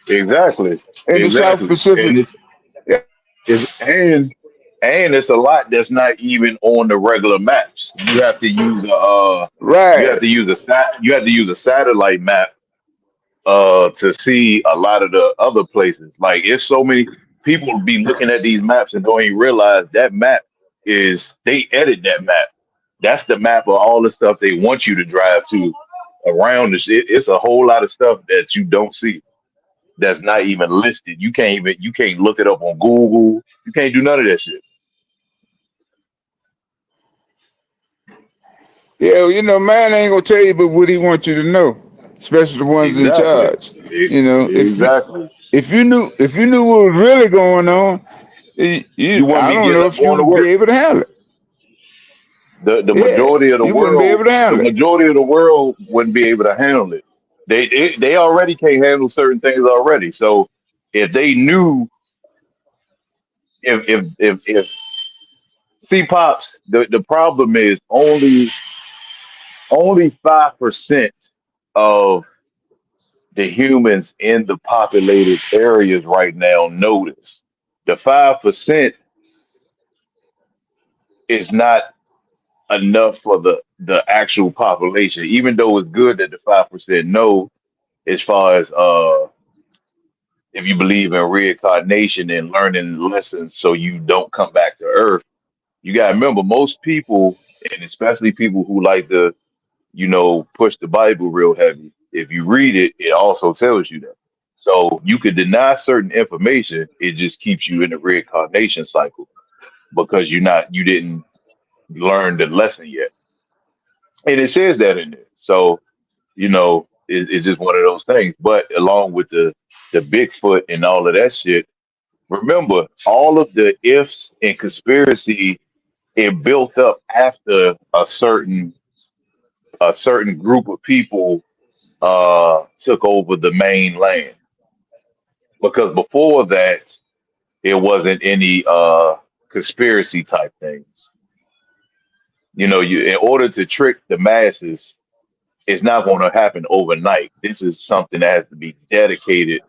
Speaker 3: Exactly,
Speaker 5: in the South
Speaker 3: exactly,
Speaker 5: Pacific.
Speaker 3: and
Speaker 5: Yeah,
Speaker 3: it's and it's a lot that's not even on the regular maps. You have
Speaker 5: right.
Speaker 3: to use you have to use a satellite map to see a lot of the other places. Like it's so many people be looking at these maps and don't even realize that map is they edit that map. That's the map of all the stuff they want you to drive to around the shit. It's a whole lot of stuff that you don't see that's not even listed. You can't look it up on Google. You can't do none of that shit.
Speaker 5: Yeah, well, man ain't gonna tell you but what he wants you to know, especially the ones in
Speaker 3: Exactly.
Speaker 5: charge. If you
Speaker 3: Exactly.
Speaker 5: if you knew what was really going on,
Speaker 3: You wouldn't
Speaker 5: I
Speaker 3: be
Speaker 5: don't
Speaker 3: getting
Speaker 5: know
Speaker 3: up
Speaker 5: if you
Speaker 3: going to
Speaker 5: would be
Speaker 3: work.
Speaker 5: able to handle it.
Speaker 3: The
Speaker 5: Yeah,
Speaker 3: majority of
Speaker 5: you wouldn't be able to
Speaker 3: the
Speaker 5: handle it.
Speaker 3: majority of the world wouldn't be able to handle it. They already can't handle certain things already. So if they knew if see pops, the problem is only 5% of the humans in the populated areas right now know this. The 5% is not enough for the actual population, even though it's good that the 5% know as far as if you believe in reincarnation and learning lessons so you don't come back to earth. You gotta remember most people, and especially people who like to, push the Bible real heavy. If you read it, it also tells you that. So you could deny certain information, it just keeps you in the reincarnation cycle because you didn't learn the lesson yet. And it says that in there. So it's just one of those things. But along with the Bigfoot and all of that shit, remember all of the ifs and conspiracy it built up after a certain group of people took over the main land. Because before that, it wasn't any conspiracy type things. In order to trick the masses, it's not going to happen overnight. This is something that has to be dedicated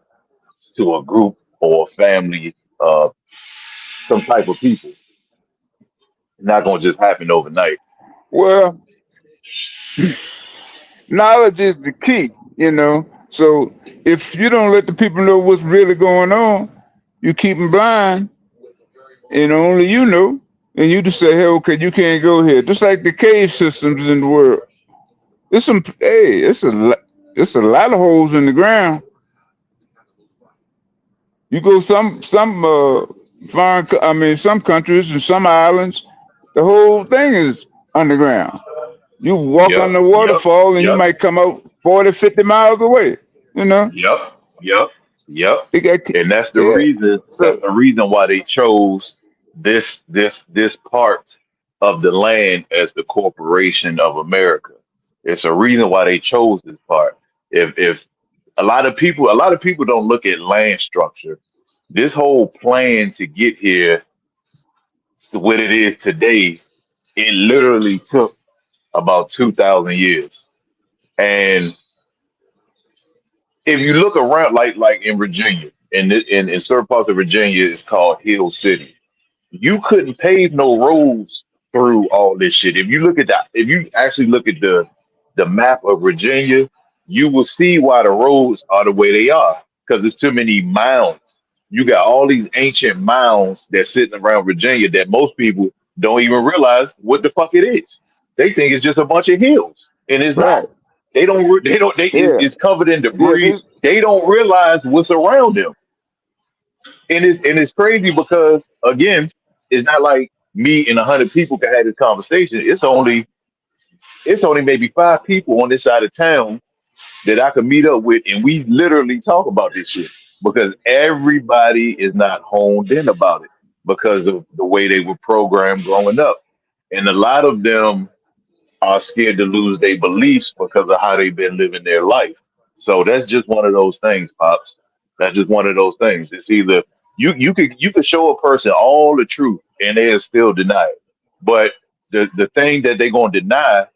Speaker 3: to a group or a family, some type of people. It's not going to just happen overnight.
Speaker 5: Well, knowledge is the key. So if you don't let the people know what's really going on, you keep them blind, and only you know. And you just say, "Hey, okay, you can't go here." Just like the cave systems in the world. It's a lot of holes in the ground. You go some some countries and some islands, the whole thing is underground. You walk
Speaker 3: Yep,
Speaker 5: on the
Speaker 3: yep,
Speaker 5: waterfall and you
Speaker 3: yep,
Speaker 5: might come out 40, 50 miles away. You know,
Speaker 3: yep, yep, yep.
Speaker 5: they got
Speaker 3: And that's the
Speaker 5: yeah.
Speaker 3: reason. That's
Speaker 5: So
Speaker 3: the reason why they chose this part of the land as the corporation of America. It's a reason why they chose this part. If a lot of people don't look at land structure. This whole plan to get here to what it is today, it literally took about 2,000 years. And if you look around, like in Virginia, in certain parts of Virginia, it's called Hill City. You couldn't pave no roads through all this shit. If you actually look at the map of Virginia, you will see why the roads are the way they are because there's too many mounds. You got all these ancient mounds that's sitting around Virginia that most people don't even realize what the fuck it is. They think it's just a bunch of hills, and it's not.
Speaker 5: right,
Speaker 3: They don't. They don't.
Speaker 5: yeah,
Speaker 3: It's covered in
Speaker 5: yeah.
Speaker 3: debris. They don't realize what's around them, and it's crazy because again, it's not like me and 100 people can have this conversation. It's only maybe 5 people on this side of town that I can meet up with, and we literally talk about this shit because everybody is not honed in about it because of the way they were programmed growing up, and a lot of them. are scared to lose their beliefs because of how they've been living their life. So that's just one of those things, pops. That's just one of those things. It's either you could show a person all the truth and they'll still deny it. But the thing that they're gonna deny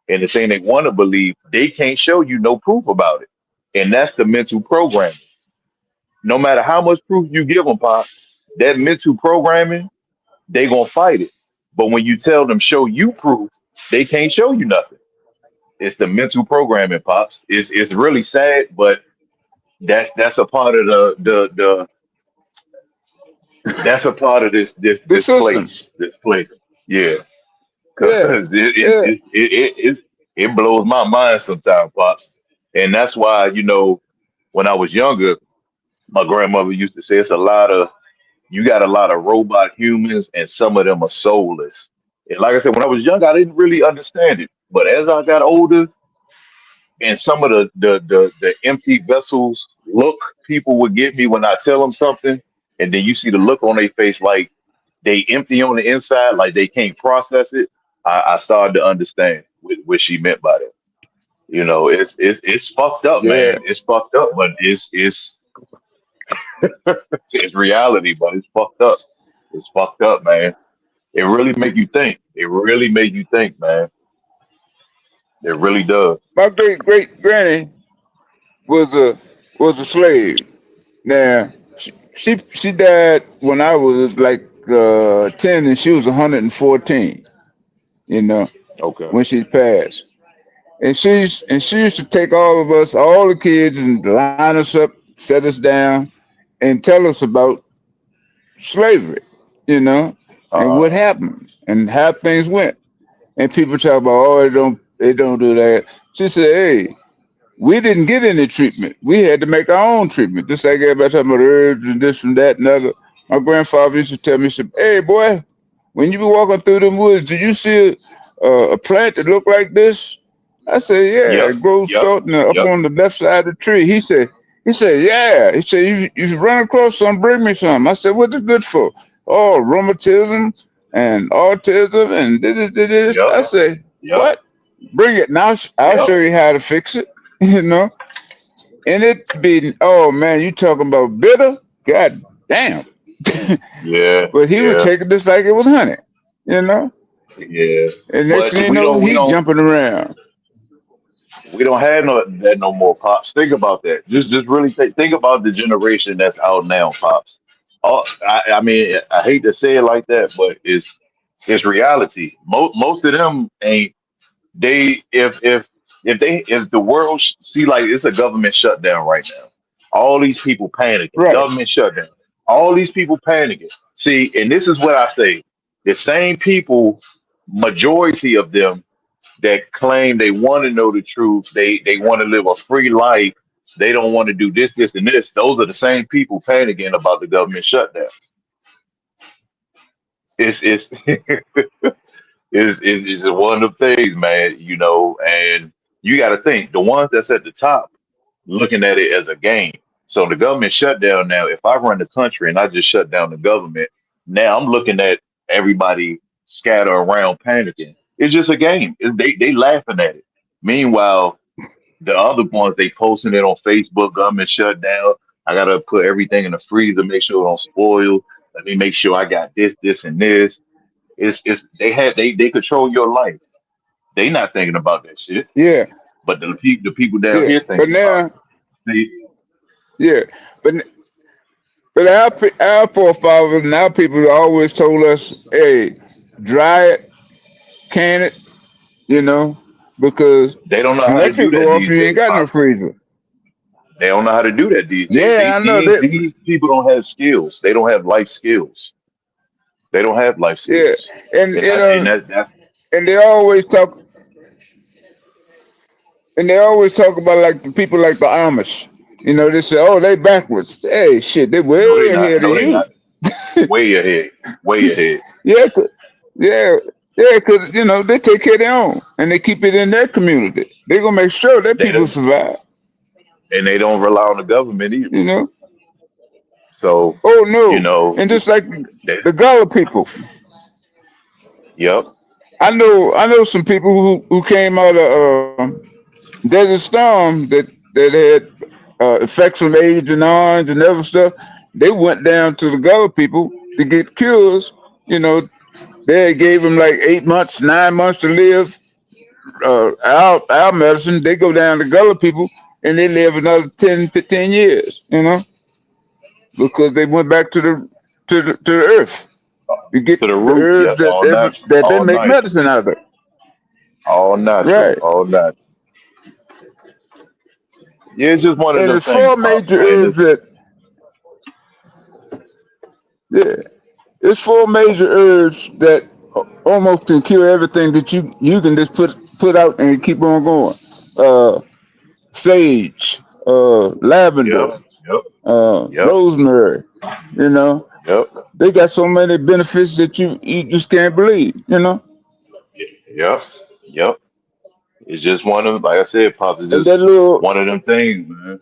Speaker 3: and the thing they want to believe, they can't show you no proof about it. And that's the mental programming. No matter how much proof you give them, pop, that mental programming, they gonna fight it. But when you tell them show you proof, they can't show you nothing. It's the mental programming, pops. It's really sad, but that's a part of the that's a part of
Speaker 5: The system.
Speaker 3: this place. Yeah,
Speaker 5: Yeah,
Speaker 3: because
Speaker 5: yeah.
Speaker 3: it blows my mind sometimes, pops. And that's why when I was younger, my grandmother used to say it's a lot of you got a lot of robot humans, and some of them are soulless. And like I said, when I was young, I didn't really understand it. But as I got older, and some of the empty vessels look people would get me when I tell them something, and then you see the look on their face like they empty on the inside, like they can't process it. I started to understand what she meant by that. It's fucked up,
Speaker 5: Yeah.
Speaker 3: man. It's fucked up, but it's reality, but it's fucked up. It's fucked up, man. It really make you think. It really make you think, man. It really does.
Speaker 5: My great granny was a slave. Now she died when I was like 10, and she was 114. You know,
Speaker 3: Okay.
Speaker 5: when she passed, and she used to take all of us, all the kids, and line us up, set us down, and tell us about slavery. You know, and what
Speaker 3: Uh,
Speaker 5: happened and how things went. And people talk about, oh, they don't do that. She said, hey, we didn't get any treatment. We had to make our own treatment. Just like everybody talking about herbs and this and that and other. My grandfather used to tell me, he said, hey, boy, when you be walking through the woods, do you see a plant that look like this? I said, yeah,
Speaker 3: yep,
Speaker 5: it grows
Speaker 3: yep,
Speaker 5: short and up
Speaker 3: yep,
Speaker 5: on the left side of the tree. He said, yeah. He said, you run across some, bring me some. I said, what's it good for? Oh, rheumatism and autism and this.
Speaker 3: yep,
Speaker 5: I said,
Speaker 3: yep,
Speaker 5: what? Bring it. Now I'll
Speaker 3: yep.
Speaker 5: show you how to fix it. You know? And it be, oh man, you talking about bitter? God damn.
Speaker 3: Yeah,
Speaker 5: But he would
Speaker 3: yeah,
Speaker 5: take it just like it was honey, you know?
Speaker 3: yeah.
Speaker 5: And next
Speaker 3: But
Speaker 5: thing you know, he jumping around.
Speaker 3: we don't have that no more, pops. Think about that. Just really think about the generation that's out now, pops. I mean, I hate to say it like that, but it's reality. Most of them ain't. They if the world see like it's a government shutdown right now, all these people panicking,
Speaker 5: Right.
Speaker 3: government shutdown, all these people panicking. See, and this is what I say: the same people, majority of them that claim they want to know the truth, they want to live a free life, they don't want to do this, this, and this. Those are the same people panicking about the government shutdown. It's is one of the things, man, and you got to think the ones that's at the top looking at it as a game. So the government shutdown now, if I run the country and I just shut down the government, now I'm looking at everybody scatter around panicking. It's just a game. They laughing at it. Meanwhile, the other ones they posting it on Facebook, government shutdown. I gotta put everything in the freezer, make sure it don't spoil. Let me make sure I got this, this, and this. It's they control your life. They not thinking about that shit,
Speaker 5: Yeah.
Speaker 3: but the people down
Speaker 5: Yeah.
Speaker 3: here
Speaker 5: But
Speaker 3: thinking about
Speaker 5: now,
Speaker 3: it. See,
Speaker 5: yeah. But our forefathers and our people always told us, hey, dry it, can it, you know, because
Speaker 3: they don't know
Speaker 5: if you
Speaker 3: how to
Speaker 5: let
Speaker 3: do
Speaker 5: it
Speaker 3: that
Speaker 5: go off,
Speaker 3: these
Speaker 5: you ain't
Speaker 3: days,
Speaker 5: got no
Speaker 3: pops.
Speaker 5: freezer.
Speaker 3: They don't know how to do that these days.
Speaker 5: Yeah, I know that.
Speaker 3: These people don't have skills. They don't have life skills. They don't have life
Speaker 5: Yeah,
Speaker 3: skills,
Speaker 5: and
Speaker 3: and
Speaker 5: you
Speaker 3: that and
Speaker 5: know,
Speaker 3: that's
Speaker 5: and they always talk, and they always talk about like the people like the Amish. You know, they say, oh, they backwards. Hey, shit, they
Speaker 3: no,
Speaker 5: way
Speaker 3: they not.
Speaker 5: ahead of
Speaker 3: No, they
Speaker 5: you.
Speaker 3: not. Way ahead. Way ahead.
Speaker 5: Yeah, yeah, yeah, because they take care of their own and they keep it in their community. They're gonna make sure that
Speaker 3: They
Speaker 5: people
Speaker 3: don't,
Speaker 5: survive.
Speaker 3: and they don't rely on the government either.
Speaker 5: You know.
Speaker 3: So,
Speaker 5: Oh
Speaker 3: you
Speaker 5: no,
Speaker 3: know,
Speaker 5: and just like
Speaker 3: they,
Speaker 5: the Gullah people,
Speaker 3: yep,
Speaker 5: I know some people who came out of Desert Storm that had effects from Agent Orange and other stuff. They went down to the Gullah people to get cures. You know, they gave them like 8 months, 9 months to live. Our medicine, they go down to Gullah people and they live another 10, 15 years. You know, because they went back to the earth to get
Speaker 3: To the
Speaker 5: the
Speaker 3: root,
Speaker 5: herbs
Speaker 3: yep, all natural,
Speaker 5: that they
Speaker 3: all
Speaker 5: make
Speaker 3: natural,
Speaker 5: medicine out of.
Speaker 3: all natural,
Speaker 5: Right.
Speaker 3: all natural. Yeah, it's just one of
Speaker 5: And
Speaker 3: them
Speaker 5: there's
Speaker 3: things,
Speaker 5: four
Speaker 3: pops,
Speaker 5: major
Speaker 3: man.
Speaker 5: herbs
Speaker 3: It's
Speaker 5: that, yeah, it's four major herbs that almost can cure everything that you can just put out and keep on going. Uh, Sage, lavender,
Speaker 3: yep, yep, yep,
Speaker 5: rosemary. You know,
Speaker 3: yep,
Speaker 5: they got so many benefits that you just can't believe. You know,
Speaker 3: yep, yep. It's just one of, like I said, pops. It's
Speaker 5: and that
Speaker 3: just
Speaker 5: little.
Speaker 3: one of them things, man.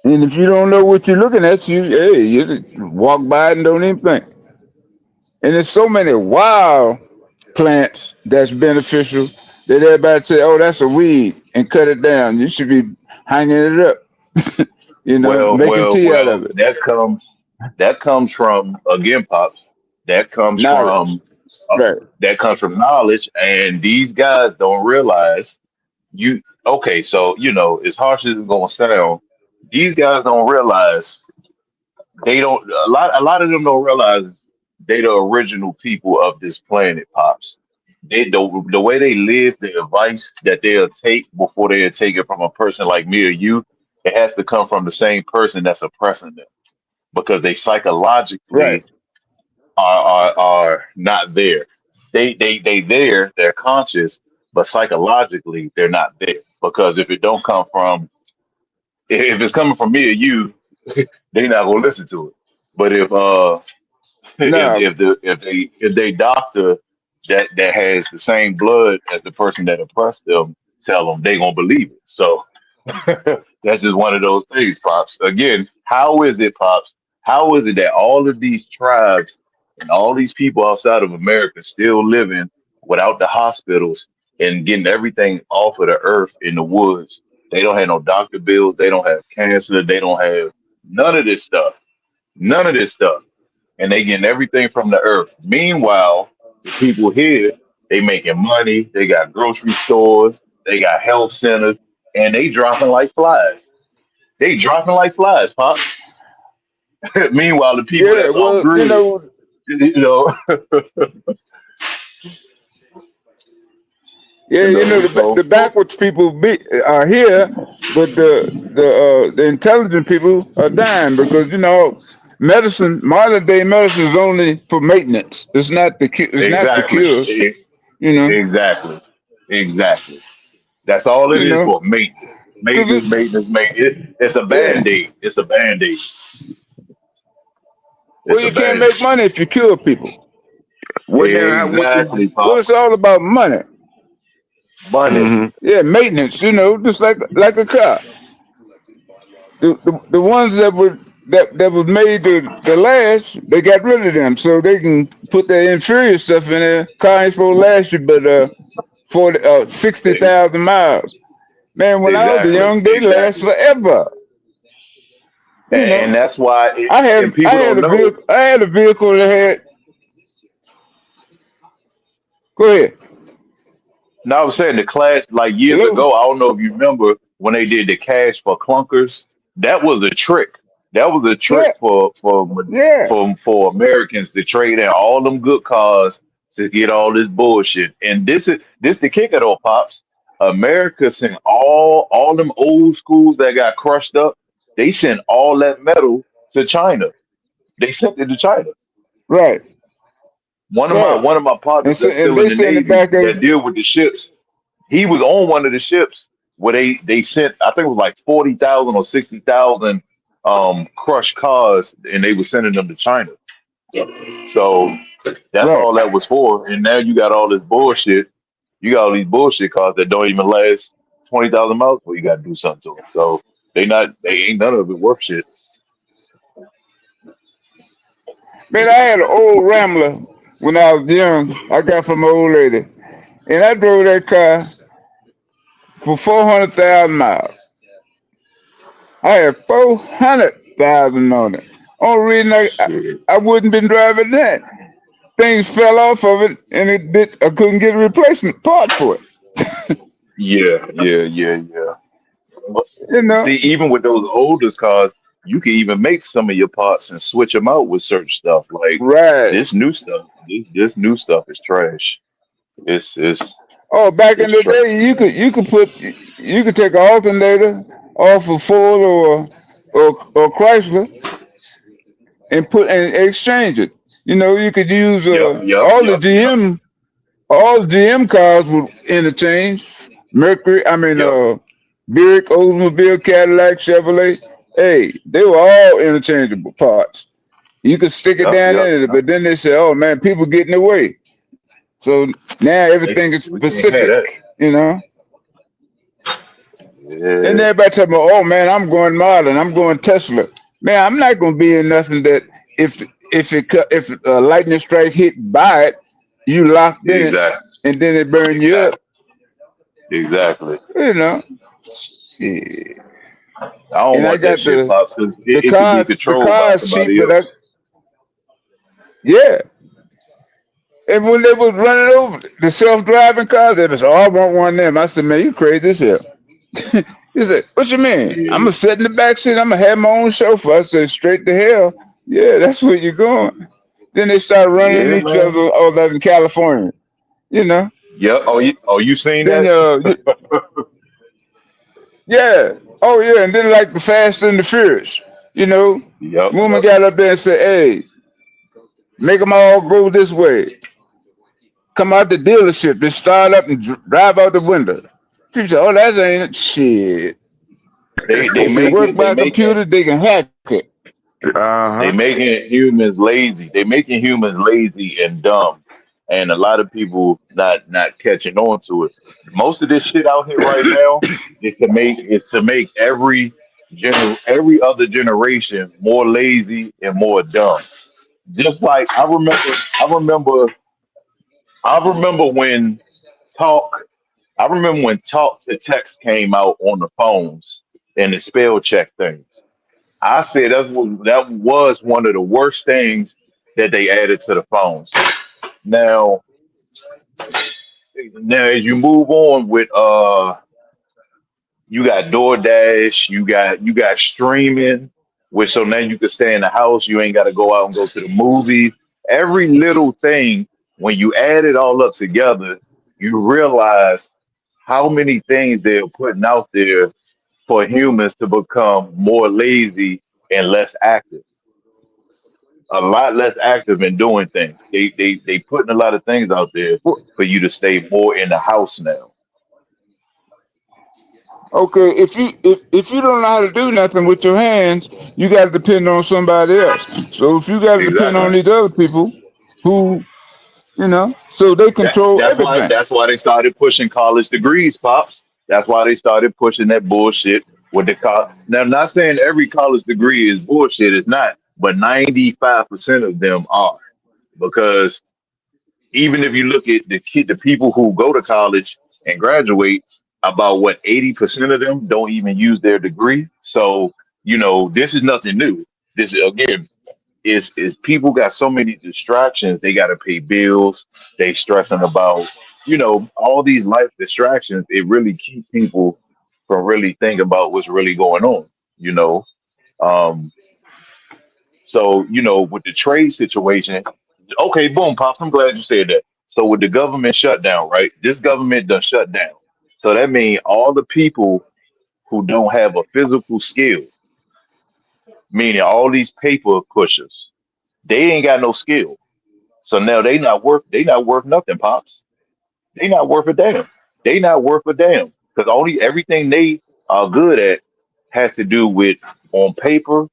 Speaker 5: And if you don't know what you're looking at, you just walk by it and don't even think. And there's so many wild plants that's beneficial that everybody say, "Oh, that's a weed," and cut it down. You should be hanging it up, making tea out of
Speaker 3: Well,
Speaker 5: it.
Speaker 3: that comes from, again, pops. That comes
Speaker 5: Knowledge,
Speaker 3: from uh,
Speaker 5: right?
Speaker 3: that comes from knowledge, and these guys don't realize you. Okay, so as harsh as it's gonna sound, these guys don't realize they don't. A lot of them don't realize they the original people of this planet, pops. The way they live, the advice that they'll take before they'll take it from a person like me or you, it has to come from the same person that's oppressing them because they
Speaker 5: Right.
Speaker 3: psychologically are not there. They there, they're conscious, but psychologically they're not there. Because if it don't come from if it's coming from me or you, they're not gonna listen to it. But if
Speaker 5: Now,
Speaker 3: they doctor that has the same blood as the person that oppressed them tell them, they gonna believe it. So that's just one of those things, pops. Again, how is it, pops? How is it that all of these tribes and all these people outside of America still living without the hospitals and getting everything off of the earth in the woods? They don't have no doctor bills. They don't have cancer. They don't have none of this stuff. None of this stuff, and they getting everything from the earth. Meanwhile, the people here, they making money. They got grocery stores. They got health centers, and they dropping like flies. They dropping like flies, pop. Meanwhile, the people
Speaker 5: yeah.
Speaker 3: that's off
Speaker 5: Well,
Speaker 3: grid, you know,
Speaker 5: yeah. The
Speaker 3: so
Speaker 5: backwards people are here, but the intelligent people are dying because modern day medicine is only for maintenance. It's not it's not for
Speaker 3: exactly,
Speaker 5: cures. You know,
Speaker 3: exactly, exactly. That's all it
Speaker 5: you
Speaker 3: is
Speaker 5: know,
Speaker 3: for maintenance,
Speaker 5: because
Speaker 3: maintenance, maintenance, maintenance. It's a
Speaker 5: yeah.
Speaker 3: band aid. It's a band aid.
Speaker 5: Well,
Speaker 3: It's a
Speaker 5: you can't
Speaker 3: band
Speaker 5: make
Speaker 3: aid.
Speaker 5: money if you cure people.
Speaker 4: What now? What?
Speaker 3: Exactly,
Speaker 5: Well,
Speaker 3: Pop.
Speaker 5: it's all about money.
Speaker 3: Money.
Speaker 4: Mm-hmm.
Speaker 5: Yeah, maintenance. Just like a car. The ones that was made to last, they got rid of them so they can put their inferior stuff in there. Car ain't supposed to last you but 60,000 miles. Man, when I was
Speaker 3: Exactly.
Speaker 5: young, they last
Speaker 3: Exactly.
Speaker 5: forever. You
Speaker 3: And
Speaker 5: know,
Speaker 3: that's why, and
Speaker 5: I
Speaker 3: people
Speaker 5: had
Speaker 3: don't
Speaker 5: a
Speaker 3: know.
Speaker 5: vehicle. I had a vehicle that had. Go ahead.
Speaker 3: Now I was saying the class like years
Speaker 5: Hello.
Speaker 3: ago. I don't know if you remember when they did the cash for clunkers. That was a trick. That was a trick
Speaker 5: Yeah, yeah.
Speaker 3: for Americans to trade in all them good cars to get all this bullshit. And this the kicker though, pops. America sent all them old schools that got crushed up. They sent all that metal to China. They sent it to China.
Speaker 5: Right,
Speaker 3: One of my
Speaker 5: right.
Speaker 3: one of my partners that's
Speaker 5: And
Speaker 3: still in
Speaker 5: they
Speaker 3: the
Speaker 5: send it
Speaker 3: Navy
Speaker 5: back as
Speaker 3: that deal with the ships. He was on one of the ships where they sent, I think it was like 40,000 or 60,000 crushed cars, and they were sending them to China. So that's
Speaker 5: right.
Speaker 3: all that was for. And now you got all this bullshit. You got all these bullshit cars that don't even last 20,000 miles before you got to do something to them. So they ain't none of it worth shit.
Speaker 5: Man, I had an old Rambler. when I was young. I got from my old lady, and I drove that car for 400,000 miles. I had 400,000 on it. Only reason
Speaker 3: Shit.
Speaker 5: I wouldn't been driving that. Things fell off of it, and I couldn't get a replacement part for it.
Speaker 3: Yeah. But
Speaker 5: You know,
Speaker 3: see, even with those older cars, you can even make some of your parts and switch them out with certain stuff. Like
Speaker 5: right?
Speaker 3: this new stuff, this new stuff is trash. It's it's
Speaker 5: Oh, back in
Speaker 3: it's
Speaker 5: the
Speaker 3: trash.
Speaker 5: day, you could take an alternator off of Ford or Chrysler and put and exchange it. You know, you could use
Speaker 3: Yep.
Speaker 5: all the GM cars would interchange. Mercury, I mean,
Speaker 3: Yep.
Speaker 5: Buick, Oldsmobile, Cadillac, Chevrolet. Hey, they were all interchangeable parts. You could stick it down in it,
Speaker 3: Yep.
Speaker 5: but then they said, "Oh man, people get in the way." So now everything is
Speaker 3: We can't have that.
Speaker 5: specific. You know, and
Speaker 3: Yeah,
Speaker 5: everybody tell me, "Oh man, I'm going modern. I'm going Tesla." Man, I'm not going to be in nothing that if if a lightning strike hit by it, you locked in it,
Speaker 3: exactly,
Speaker 5: and then it burn you up.
Speaker 3: exactly, exactly.
Speaker 5: You know, shit.
Speaker 3: I don't
Speaker 5: And I
Speaker 3: want that
Speaker 5: got
Speaker 3: shit, pops, because it could be
Speaker 5: the
Speaker 3: controlled by
Speaker 5: cars cheap,
Speaker 3: somebody
Speaker 5: but
Speaker 3: else.
Speaker 5: yeah. And when they was running over the self-driving cars, they was, "Oh, I want one of them." I said, "Man, you crazy as hell." He said, "What you mean? I'm
Speaker 3: Yeah,
Speaker 5: gonna sit in the back seat. I'm gonna have my own chauffeur." I said, "Straight to hell." Yeah, that's where you're going. Then they start running
Speaker 3: yeah,
Speaker 5: each
Speaker 3: man.
Speaker 5: other all that in California. You know.
Speaker 3: Yep. You seen
Speaker 5: Then
Speaker 3: that?
Speaker 5: yeah. Oh yeah, and then like the Fast and the Furious. You know, woman
Speaker 3: Yep.
Speaker 5: got up there and said, "Hey, make them all go this way." Come out the dealership, they start up and drive out the window. People say, "Oh, that ain't shit."
Speaker 3: They
Speaker 5: If it
Speaker 3: make
Speaker 5: work
Speaker 3: it. They
Speaker 5: by
Speaker 3: making
Speaker 5: computer, they can hack it.
Speaker 3: they
Speaker 4: Uh-huh.
Speaker 3: making humans lazy. They making humans lazy and dumb, and a lot of people not catching on to it. Most of this shit out here right now is to make every other generation more lazy and more dumb. Just like I remember when talk I remember when talk to text came out on the phones and the spell check things. I said that was one of the worst things that they added to the phones. Now, now as you move on with you got DoorDash, you got streaming, which so now you can stay in the house. You ain't got to go out and go to the movies. Every little thing, when you add it all up together, you realize how many things they're putting out there for humans to become more lazy and less active. A lot less active in doing things. They putting a lot of things out there
Speaker 5: Well,
Speaker 3: for you to stay more in the house now.
Speaker 5: okay, if you don't know how to do nothing with your hands, you got to depend on somebody else. So if you got to depend on
Speaker 3: Exactly.
Speaker 5: these other people, who so they
Speaker 3: That
Speaker 5: control
Speaker 3: that's why
Speaker 5: everything.
Speaker 3: that's why they started pushing college degrees, pops. That's why they started pushing that bullshit with the college. Now, I'm not saying every college degree is bullshit. It's not, but 95% of them are, because even if you look at the people who go to college and graduate, about what 80% of them don't even use their degree. So this is nothing new. This again is people got so many distractions. They got to pay bills. They stressing about all these life distractions. It really keep people from really thinking about what's really going on. You know, um, so with the trade situation. Okay, boom, pops. I'm glad you said that. So with the government shutdown, right? This government done shut down. So that means all the people who don't have a physical skill, meaning all these paper pushers, they ain't got no skill. So now they not worth nothing, pops. They not worth a damn. They not worth a damn. Because only everything they are good at has to do with on paper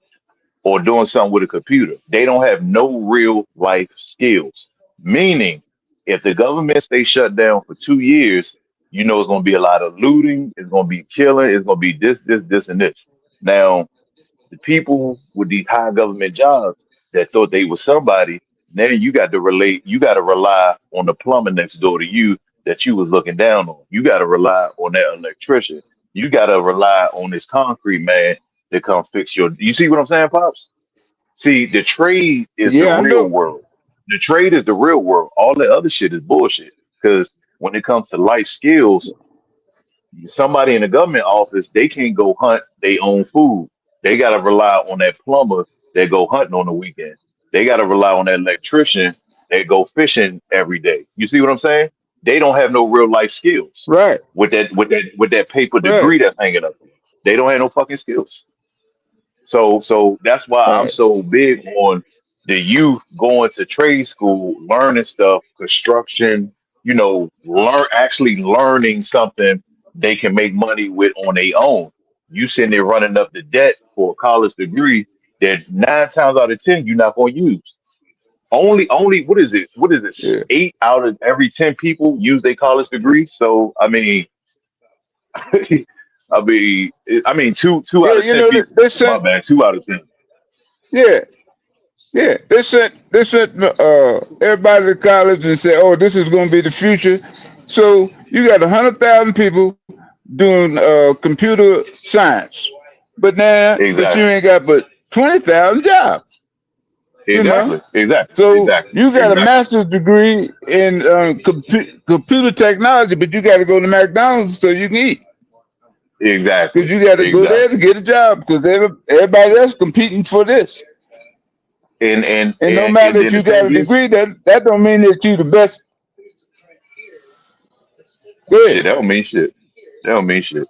Speaker 3: or doing something with a computer. They don't have no real life skills. Meaning, if the government stays shut down for 2 years, it's gonna be a lot of looting, it's gonna be killing, it's gonna be this, and this. Now, the people with these high government jobs that thought they were somebody, Now you got to relate. You got to rely on the plumber next door to you that you was looking down on. You got to rely on that electrician. You got to rely on this concrete man to come fix your. You see what I'm saying, pops? See, the trade is the
Speaker 5: Yeah, I
Speaker 3: real
Speaker 5: know.
Speaker 3: world. The trade is the real world. All that other shit is bullshit. Because when it comes to life skills, somebody in the government office, they can't go hunt their own food. They got to rely on that plumber that go hunting on the weekend. They got to rely on that electrician that go fishing every day. You see what I'm saying? They don't have no real life skills
Speaker 5: Right,
Speaker 3: with that paper
Speaker 5: right,
Speaker 3: degree that's hanging up there. They don't have no fucking skills. So that's why I'm
Speaker 5: right.
Speaker 3: so big on the youth going to trade school, learning stuff, construction, actually learning something they can make money with on their own. You sitting there running up the debt for a college degree that 9 times out of 10 you're not going to use. Only what is it? What is this?
Speaker 5: Yeah,
Speaker 3: 8 out of every 10 people use their college degree. So I mean, I mean, two
Speaker 5: yeah.
Speaker 3: out of
Speaker 5: You
Speaker 3: ten
Speaker 5: know
Speaker 3: people.
Speaker 5: they
Speaker 3: My
Speaker 5: sent.
Speaker 3: bad. 2 out of 10.
Speaker 5: Yeah, yeah. They sent everybody to college and said, "Oh, this is going to be the future." So you got 100,000 people doing computer science, but you
Speaker 3: Exactly.
Speaker 5: ain't got but 20,000 jobs. You know.
Speaker 3: Exactly. Exactly.
Speaker 5: So
Speaker 3: Exactly.
Speaker 5: you got a
Speaker 3: Exactly.
Speaker 5: master's degree in computer technology, but you got to go to McDonald's so you can eat. Because
Speaker 3: Exactly.
Speaker 5: you got to go there
Speaker 3: Exactly.
Speaker 5: to get a job. Because everybody else competing for this.
Speaker 3: And and
Speaker 5: And no
Speaker 3: and
Speaker 5: matter
Speaker 3: and
Speaker 5: if
Speaker 3: then the
Speaker 5: you got
Speaker 3: thing
Speaker 5: a
Speaker 3: is,
Speaker 5: degree, that don't mean that you the best. Good.
Speaker 3: shit, that don't mean shit. That don't mean shit.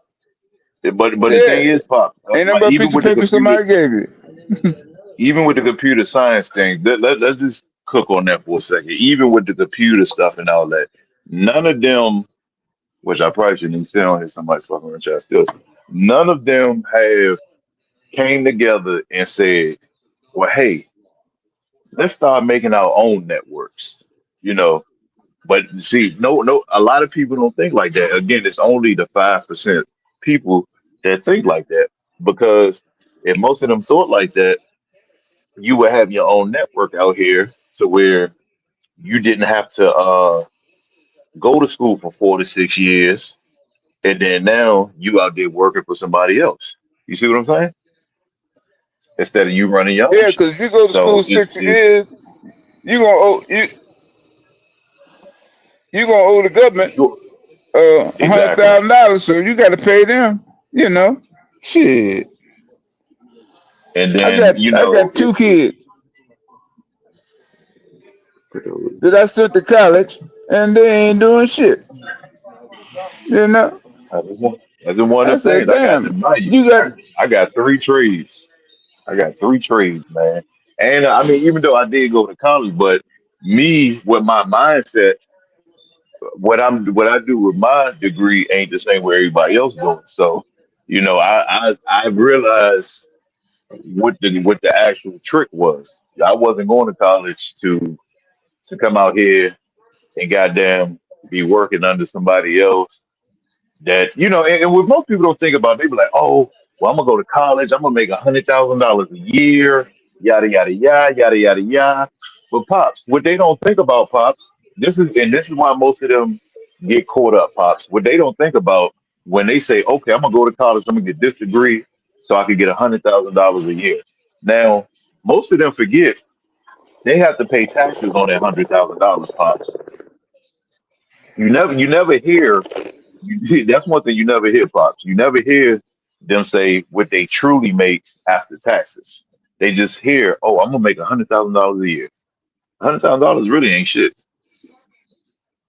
Speaker 3: But the thing
Speaker 5: Yeah.
Speaker 3: is, pop,
Speaker 5: Ain't nothing
Speaker 3: like
Speaker 5: but a piece of paper somebody gave you.
Speaker 3: even with the computer science thing, let's just cook on that for a second. Even with the computer stuff and all that, none of them, which I probably shouldn't even say on here, somebody fucking around trying to steal. None of them have came together and said, "Well, hey, let's start making our own networks." You know, but see, no, a lot of people don't think like that. Again, it's only the 5% people that think like that. Because if most of them thought like that, you would have your own network out here to where you didn't have to go to school for 4 to 6 years, and then now you out there working for somebody else. You see what I'm saying? Instead of you running your own
Speaker 5: Yeah,
Speaker 3: shit.
Speaker 5: because if you go to school
Speaker 3: So it's
Speaker 5: 6 years, you gonna owe you gonna owe the government hundred
Speaker 3: exactly.
Speaker 5: thousand dollars, so you got to pay them. You know, shit.
Speaker 3: And
Speaker 5: I
Speaker 3: then
Speaker 5: got I got two kids that I sent to college, and they ain't doing shit. You know,
Speaker 3: I just one
Speaker 5: I
Speaker 3: of the
Speaker 5: said,
Speaker 3: things I got to
Speaker 5: damn,
Speaker 3: mind you.
Speaker 5: you got.
Speaker 3: I got 3 trades. I got 3 trades, man. And I mean, even though I did go to college, but me with my mindset, what I do with my degree ain't the same way everybody else doing. So, I realized what the actual trick was. I wasn't going to college to come out here and goddamn be working under somebody else that and what most people don't think about, they be like, oh, well, I'm gonna go to college, I'm gonna make $100,000 a year, yada yada yada yada yada yada. But pops, what they don't think about, pops, this is why most of them get caught up, pops. What they don't think about when they say, okay, I'm gonna go to college, I'm gonna get this degree so I can get $100,000 a year. Now, most of them forget they have to pay taxes on that $100,000, pops. You never hear that's one thing you never hear, pops. You never hear them say what they truly make after taxes. They just hear, "Oh, I'm gonna make $100,000 a year." $100,000 really ain't shit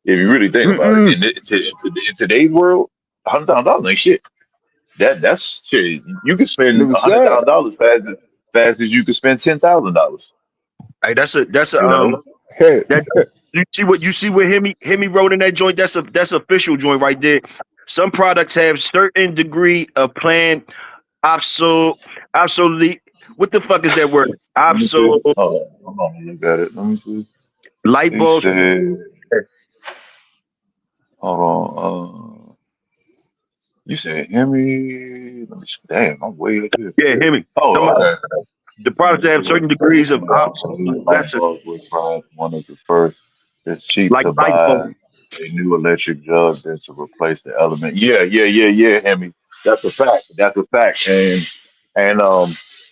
Speaker 3: if you really think about it.
Speaker 5: Mm-mm.
Speaker 3: In today's world, $100,000 ain't shit. That's shit. You can spend
Speaker 5: It
Speaker 3: a
Speaker 5: was
Speaker 3: hundred
Speaker 5: sad.
Speaker 3: thousand dollars fast as you can spend $10,000.
Speaker 4: Hey, that's a
Speaker 3: You know,
Speaker 5: Hey,
Speaker 4: that you see what Hemi wrote in that joint. That's official joint right there. Some products have certain degree of planned obsolete. What the fuck is that word?
Speaker 3: let me see.
Speaker 4: Obsolete
Speaker 3: Hold on, let me look at it. Let me see.
Speaker 4: light
Speaker 3: He
Speaker 4: bulbs.
Speaker 3: said, "Hold on." You said Hemi. Let me see. Damn, I'm way up here.
Speaker 4: Yeah, Hemi.
Speaker 3: Oh,
Speaker 4: Somebody,
Speaker 3: okay.
Speaker 4: The products have certain degrees of
Speaker 3: Light
Speaker 4: lesser,
Speaker 3: bulb was probably one of the first. It's cheap
Speaker 4: like
Speaker 3: to
Speaker 4: light
Speaker 3: buy
Speaker 4: bulb.
Speaker 3: a new electric jug than to replace the element. Yeah, Hemi. That's a fact. That's a fact. And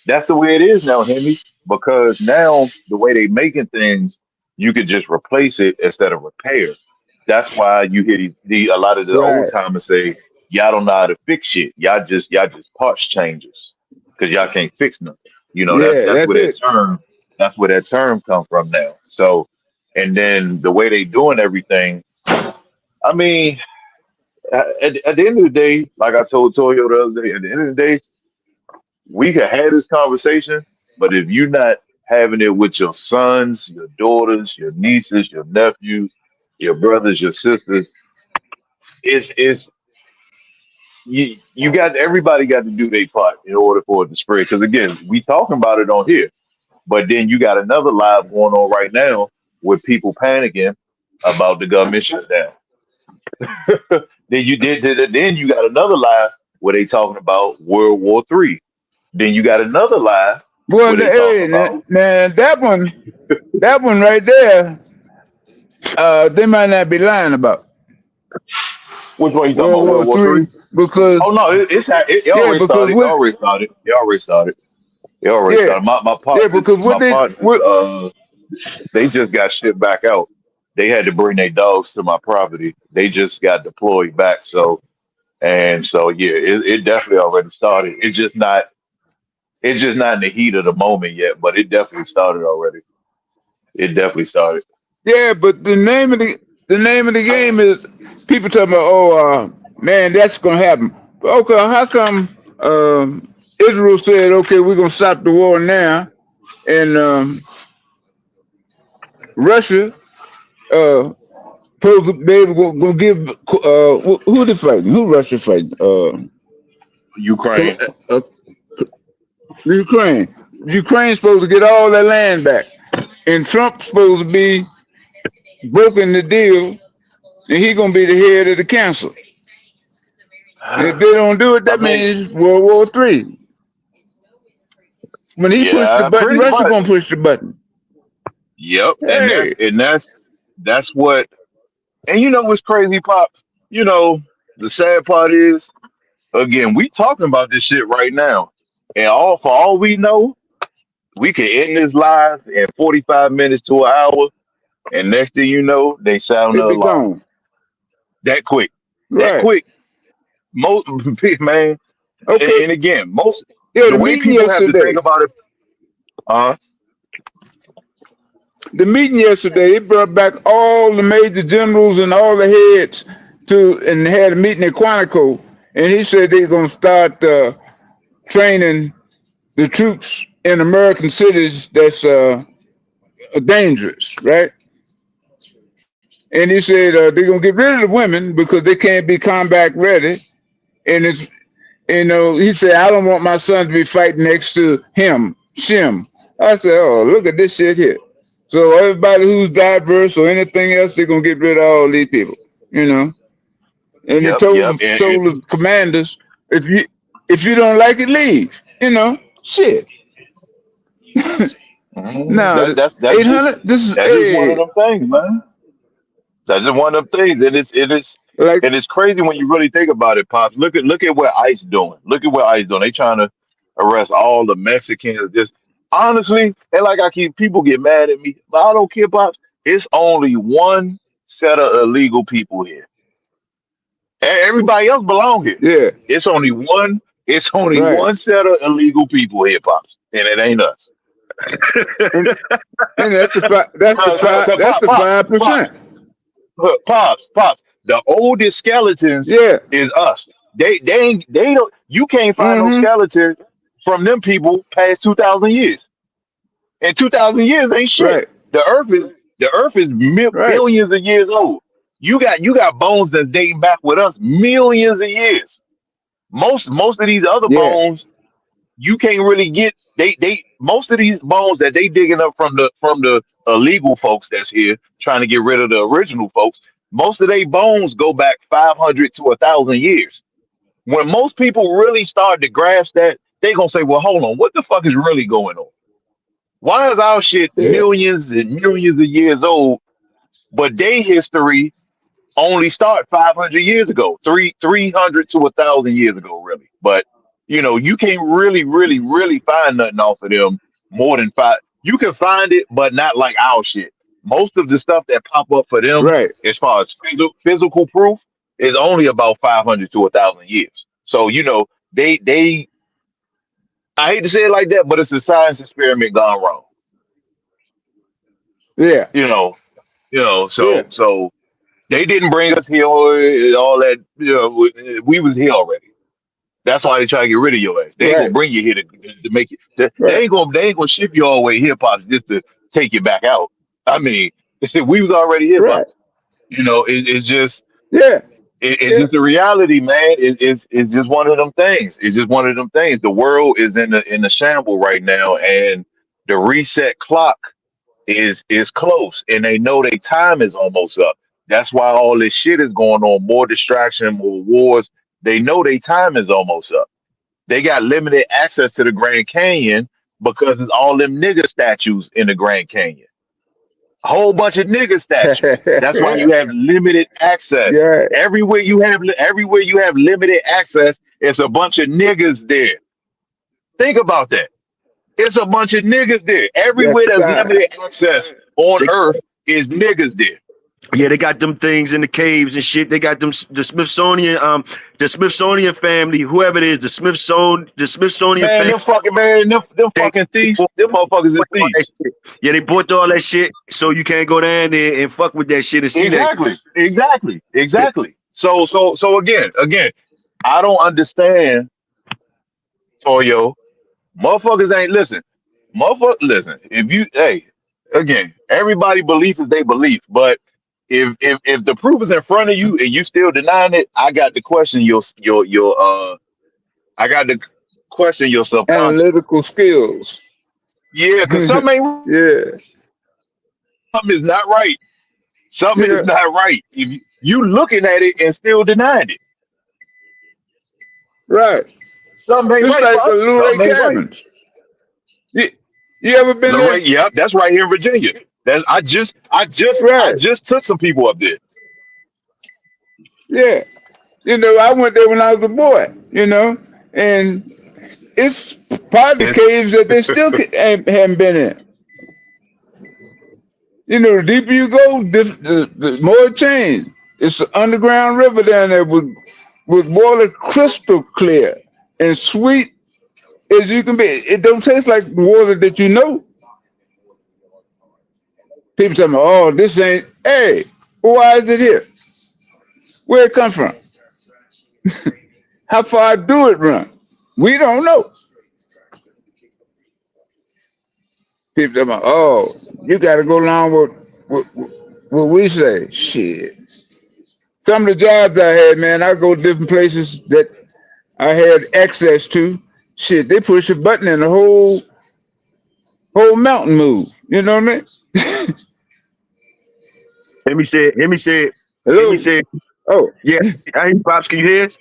Speaker 3: that's the way it is now, Hemi. Because now the way they making things, you could just replace it instead of repair. That's why you hear a lot of the old
Speaker 5: Right.
Speaker 3: timers say, y'all don't know how to fix shit. Y'all just parts changers. Because y'all can't fix nothing. You know,
Speaker 5: Yeah,
Speaker 3: that's
Speaker 5: that's
Speaker 3: where that
Speaker 5: it.
Speaker 3: term that's where that term come from now. So and then the way they doing everything, I mean, at the end of the day, like I told Toyo the other day, at the end of the day, we can have this conversation, but if you're not having it with your sons, your daughters, your nieces, your nephews, your brothers, your sisters, it's you got everybody got to do their part in order for it to spread. Because again, we talking about it on here, but then you got another live going on right now with people panicking about the government shutdown. Then you got another live where they talking about World War III. Then you got another live
Speaker 5: Well,
Speaker 3: where they talking about
Speaker 5: now that one right there, they might not be lying about
Speaker 3: which one you talking
Speaker 5: World
Speaker 3: about
Speaker 5: War
Speaker 3: World War III?
Speaker 5: Three because
Speaker 3: Oh no, it
Speaker 5: yeah,
Speaker 3: already
Speaker 5: because
Speaker 3: started. It already started. It already started. It already
Speaker 5: yeah,
Speaker 3: started. My
Speaker 5: yeah,
Speaker 3: partners,
Speaker 5: because
Speaker 3: my partners, they just got shipped back out. They had to bring their dogs to my property. They just got deployed back. So yeah, it definitely already started. It's just not in the heat of the moment yet, but it definitely started already. It definitely started.
Speaker 5: yeah, but the name of the game is people talking about man, that's gonna happen. Okay, how come Israel said okay we're gonna stop the war now and Russia uh supposed to be able to go give who they fighting? Who Russia fighting?
Speaker 3: Ukraine.
Speaker 5: Uh, Ukraine. Ukraine's supposed to get all their land back, and Trump's supposed to be broken the deal, and he's gonna be the head of the council. And if they don't do it,
Speaker 3: I
Speaker 5: that
Speaker 3: mean,
Speaker 5: means World War Three. When he pushed the
Speaker 3: yeah,
Speaker 5: button,
Speaker 3: pretty
Speaker 5: Russia
Speaker 3: much.
Speaker 5: gonna push the button.
Speaker 3: Yep, and that's
Speaker 5: Hey,
Speaker 3: and that's that's what. And you know what's crazy, Pop? You know the sad part is, again, we talking about this shit right now, and all we know, we can end this live in 45 minutes to an hour, and next thing you know, they sound the
Speaker 5: it be
Speaker 3: alarm.
Speaker 5: gone.
Speaker 3: That quick, that
Speaker 5: Right.
Speaker 3: quick. Most man,
Speaker 5: Okay.
Speaker 3: and again, most
Speaker 5: Yeah,
Speaker 3: the
Speaker 5: the
Speaker 3: way
Speaker 5: meeting
Speaker 3: people have to think
Speaker 5: yesterday.
Speaker 3: about it. Uh,
Speaker 5: The meeting yesterday, it brought back all the major generals and all the heads to and had a meeting at Quantico, and he said they're gonna start training the troops in American cities that's dangerous, right? And he said they're gonna get rid of the women because they can't be combat ready. And it's he said I don't want my son to be fighting next to him, Shim. I said, oh, look at this shit here. So everybody who's diverse or anything else, they're gonna get rid of all these people, you know. And they
Speaker 3: yep,
Speaker 5: told the commanders, if you don't like it, leave. You know, shit. Now
Speaker 3: that that's just
Speaker 5: 800. This is
Speaker 3: that's just one of them things, man. That's just one of them things.
Speaker 5: like
Speaker 3: And it's crazy when you really think about it, Pops. Look at what ICE doing. Look at what ICE doing. They trying to arrest all the Mexicans. Just honestly, and like I keep people get mad at me, but I don't care, Pops. It's only one set of illegal people here. Everybody else belong here.
Speaker 5: yeah,
Speaker 3: It's only one. It's only
Speaker 5: right.
Speaker 3: one set of illegal people here, Pops, and it ain't us.
Speaker 5: And and that's the five. That's the five. That's the
Speaker 3: Pops,
Speaker 5: 5%.
Speaker 3: Pops. The oldest skeletons
Speaker 5: Yeah.
Speaker 3: is us. They don't. You can't find no
Speaker 5: Mm-hmm.
Speaker 3: skeletons from them people past 2,000 years. And 2,000 years ain't shit.
Speaker 5: Right.
Speaker 3: The Earth is
Speaker 5: Right.
Speaker 3: billions of years old. You got bones that date back with us millions of years. Most of these other
Speaker 5: Yeah.
Speaker 3: bones you can't really get. They most of these bones that they digging up from the illegal folks that's here trying to get rid of the original folks. Most of their bones go back 500 to 1,000 years. When most people really start to grasp they gonna say, well, hold on, what the fuck is really going on? Why is our shit
Speaker 5: Yeah.
Speaker 3: millions and millions of years old, but their history only start 500 years ago, 300 to 1,000 years ago, really. But you can't really find nothing off of them more than five. You can find it, but not like our shit. Most of the stuff that pop up for them,
Speaker 5: Right.
Speaker 3: as far as physical proof, is only about 500 to 1,000 years. So they. I hate to say it like that, but it's a science experiment gone wrong.
Speaker 5: Yeah.
Speaker 3: You know,
Speaker 5: Yeah.
Speaker 3: so they didn't bring us here and all that. We was here already. That's why they try to get rid of your ass. They ain't gonna
Speaker 5: Right.
Speaker 3: bring you here to make it. They
Speaker 5: Right.
Speaker 3: ain't gonna ship you all the way here, pops, just to take you back out. I mean, we was already here,
Speaker 5: Right.
Speaker 3: pops. It's just
Speaker 5: Yeah.
Speaker 3: it's
Speaker 5: Yeah.
Speaker 3: just the reality, man. It's just one of them things. It's just one of them things. The world is in the shamble right now, and the reset clock is close, and they know their time is almost up. That's why all this shit is going on. More distraction, more wars. They know their time is almost up. They got limited access to the Grand Canyon because it's all them nigga statues in the Grand Canyon. A whole bunch of nigga statues. That's why you have limited access.
Speaker 5: Yeah.
Speaker 3: Everywhere you have limited access, it's a bunch of niggas there. Think about that. It's a bunch of niggas there. Everywhere
Speaker 5: Yes,
Speaker 3: there's
Speaker 5: sir.
Speaker 3: limited access on
Speaker 4: They,
Speaker 3: Earth is niggas there.
Speaker 4: yeah, they got them things in the caves and shit. They got them the Smithsonian family, whoever it is, the Smithsonian
Speaker 3: Man,
Speaker 4: family.
Speaker 3: them
Speaker 4: They
Speaker 3: fucking thieves.
Speaker 4: bought
Speaker 3: Them motherfuckers is
Speaker 4: all that
Speaker 3: thieves.
Speaker 4: shit. Yeah, they bought all that shit, so you can't go down there and fuck with that shit and see that.
Speaker 3: Exactly. So again, I don't understand, Toyo. Motherfuckers ain't listen. Motherfucker, listen. If you, hey, again, everybody belief is their belief, but if the proof is in front of you and you still denying it, I got to question I got to question your subconscious.
Speaker 5: Analytical skills.
Speaker 3: Yeah, because
Speaker 5: Yeah.
Speaker 3: something is not right. Something is
Speaker 5: Yeah.
Speaker 3: not right. If you looking at it and still denying it,
Speaker 5: Right.
Speaker 3: something ain't
Speaker 5: Just
Speaker 3: right,
Speaker 5: like the
Speaker 3: Pop.
Speaker 5: Luray
Speaker 3: Something ain't right.
Speaker 5: cabins. You, you ever been there?
Speaker 3: Lorraine, yep, that's right here in Virginia. That I
Speaker 5: Right.
Speaker 3: just took some people up there.
Speaker 5: Yeah. I went there when I was a boy, and it's part of the
Speaker 3: It's
Speaker 5: caves that they still haven't been in. The deeper you go, the more it changes. It's an underground river down there with water crystal clear and sweet as you can be. It don't taste like water that you know. People tell me, "Oh, this ain't." Hey, why is it here? Where it come from? How far do it run? We don't know. People tell me, "Oh, you got to go along with what we say." Shit. Some of the jobs I had, man, I go to different places that I had access to. Shit, they push a button and the whole mountain move. You know what I mean?
Speaker 4: Hemi said, Hemi said, Hemi
Speaker 5: Hello.
Speaker 4: said,
Speaker 5: Oh,
Speaker 4: yeah, I hear you, Pops, can you hear us?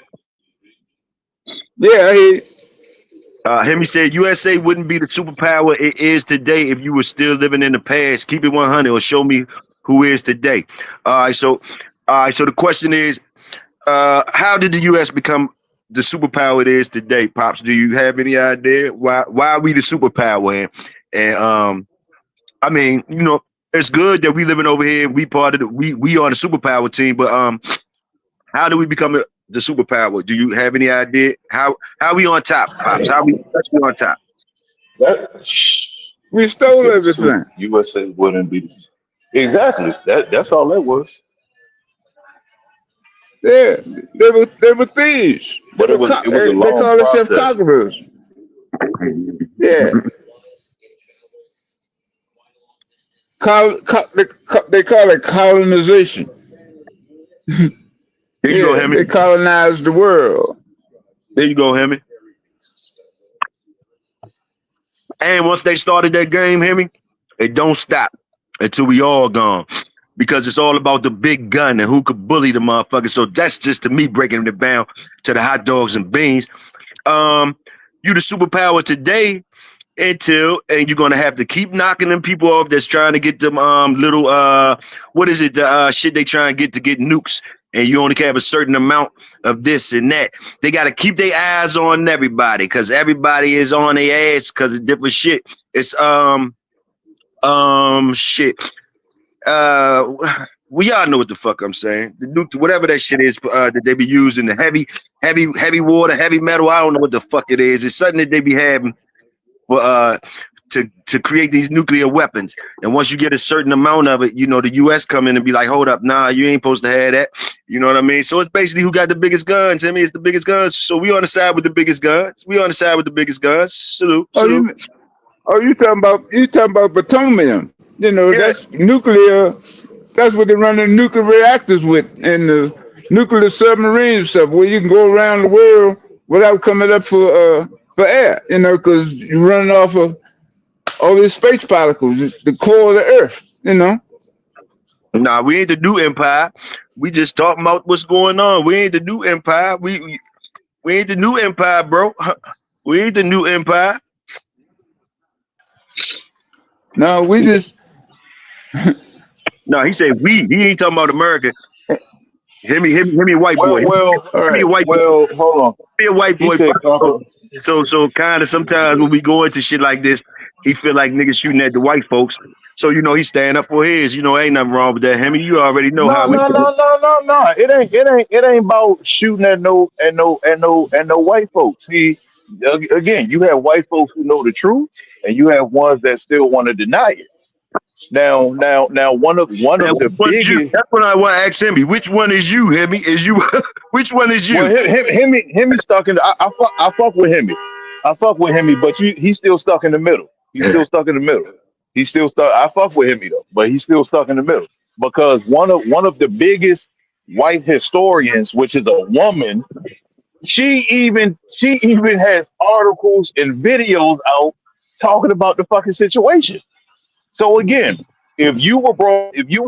Speaker 5: yeah, I hear you.
Speaker 4: Hemi said USA wouldn't be the superpower it is today if you were still living in the past. Keep it 100 or show me who is today. So the question is, how did the US become the superpower it is today, Pops? Do you have any idea why are we the superpower? And I mean, it's good that we living over here. We part of we on the superpower team, but how do we become the superpower? Do you have any idea how we on top, Pops? Let's be on top?
Speaker 3: that
Speaker 5: We
Speaker 3: you
Speaker 5: stole
Speaker 3: said the soup.
Speaker 5: everything.
Speaker 3: USA wouldn't be exactly that's all that was.
Speaker 5: Yeah, they were thieves.
Speaker 3: But it was a
Speaker 5: They
Speaker 3: long
Speaker 5: call themselves
Speaker 3: process.
Speaker 5: conquerors. Yeah, they call it colonization.
Speaker 4: There you go,
Speaker 5: Yeah,
Speaker 4: Hemi.
Speaker 5: they colonized the world.
Speaker 4: There you go, Hemi. And once they started that game, Hemi, it don't stop until we all gone. Because it's all about the big gun and who could bully the motherfucker. So that's just to me breaking it down to the hot dogs and beans. Um, You the superpower today and you're gonna have to keep knocking them people off that's trying to get them little what is it, the shit they trying to get nukes, and you only can have a certain amount of this and that. They got to keep their eyes on everybody because everybody is on their ass because of different shit. It's shit. We all know what the fuck I'm saying. The nuke, whatever that shit is that they be using, the heavy water, heavy metal. I don't know what the fuck it is. It's something that they be having for to create these nuclear weapons. And once you get a certain amount of it, you know, the US come in and be like, hold up, nah, you ain't supposed to have that. You know what I mean? So it's basically who got the biggest guns. I mean, it's the biggest guns. So we on the side with the biggest guns. We on the side with the biggest guns. Salute.
Speaker 5: You talking about plutonium? You know,
Speaker 4: Yeah.
Speaker 5: that's nuclear. That's what they run the nuclear reactors with, and the nuclear submarine stuff, where you can go around the world without coming up for air. You know, because you're running off of all these space particles, the core of the Earth. You know.
Speaker 4: Nah, we ain't the new empire. We just talking about what's going on. We ain't the new empire. We ain't the new empire, bro. We ain't the new empire.
Speaker 5: No, we just.
Speaker 4: No, he said we. He ain't talking about America. Him, white boy. Him,
Speaker 5: All right.
Speaker 4: white boy.
Speaker 3: Hold on.
Speaker 4: He a white
Speaker 3: He
Speaker 4: boy.
Speaker 3: said conquer.
Speaker 4: So kind of sometimes when we go into shit like this, he feel like niggas shooting at the white folks. So you know he stand up for his. You know ain't nothing wrong with that. Him, you already know
Speaker 3: No,
Speaker 4: how we
Speaker 3: no,
Speaker 4: do.
Speaker 3: no, no, no, no. It ain't about shooting at no white folks. See, again, you have white folks who know the truth, and you have ones that still want to deny it. Now, one of
Speaker 4: And
Speaker 3: the
Speaker 4: which one is you?
Speaker 3: biggest.
Speaker 4: That's what I want to ask him. Which one is you, Hemi? Is you? Which one is
Speaker 3: Well,
Speaker 4: you?
Speaker 3: him stuck in. I fuck with him. I fuck with him, but he's still stuck in the middle. He's still stuck in the middle. He's still stuck. I fuck with him though, but he's still stuck in the middle because one of the biggest white historians, which is a woman, she even has articles and videos out talking about the fucking situation. So again, if you was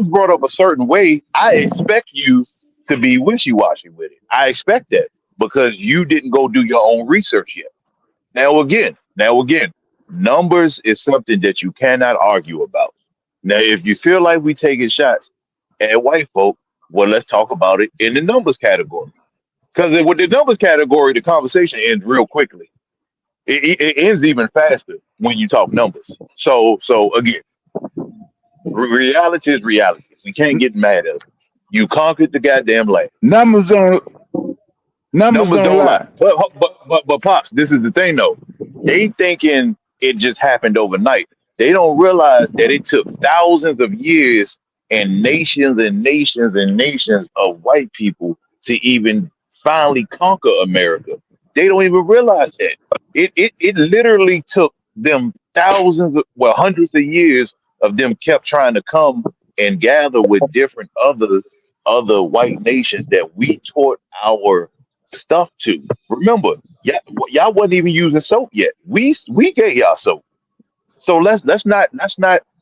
Speaker 3: brought up a certain way, I expect you to be wishy washy with it. I expect that because you didn't go do your own research yet. Now again, numbers is something that you cannot argue about. Now, if you feel like we taking shots at white folk, well, let's talk about it in the numbers category. Because with the numbers category, the conversation ends real quickly. It ends even faster when you talk numbers. So again, reality is reality. We can't get mad at it. You conquered the goddamn land.
Speaker 5: Numbers don't
Speaker 3: Numbers don't lie.
Speaker 5: lie.
Speaker 3: But pops, this is the thing though. They thinking it just happened overnight. They don't realize that it took thousands of years and nations and nations and nations of white people to even finally conquer America. They don't even realize that. It literally took them hundreds of years of them kept trying to come and gather with different other white nations that we taught our stuff to. Remember, y'all wasn't even using soap yet. We gave y'all soap. So let's not.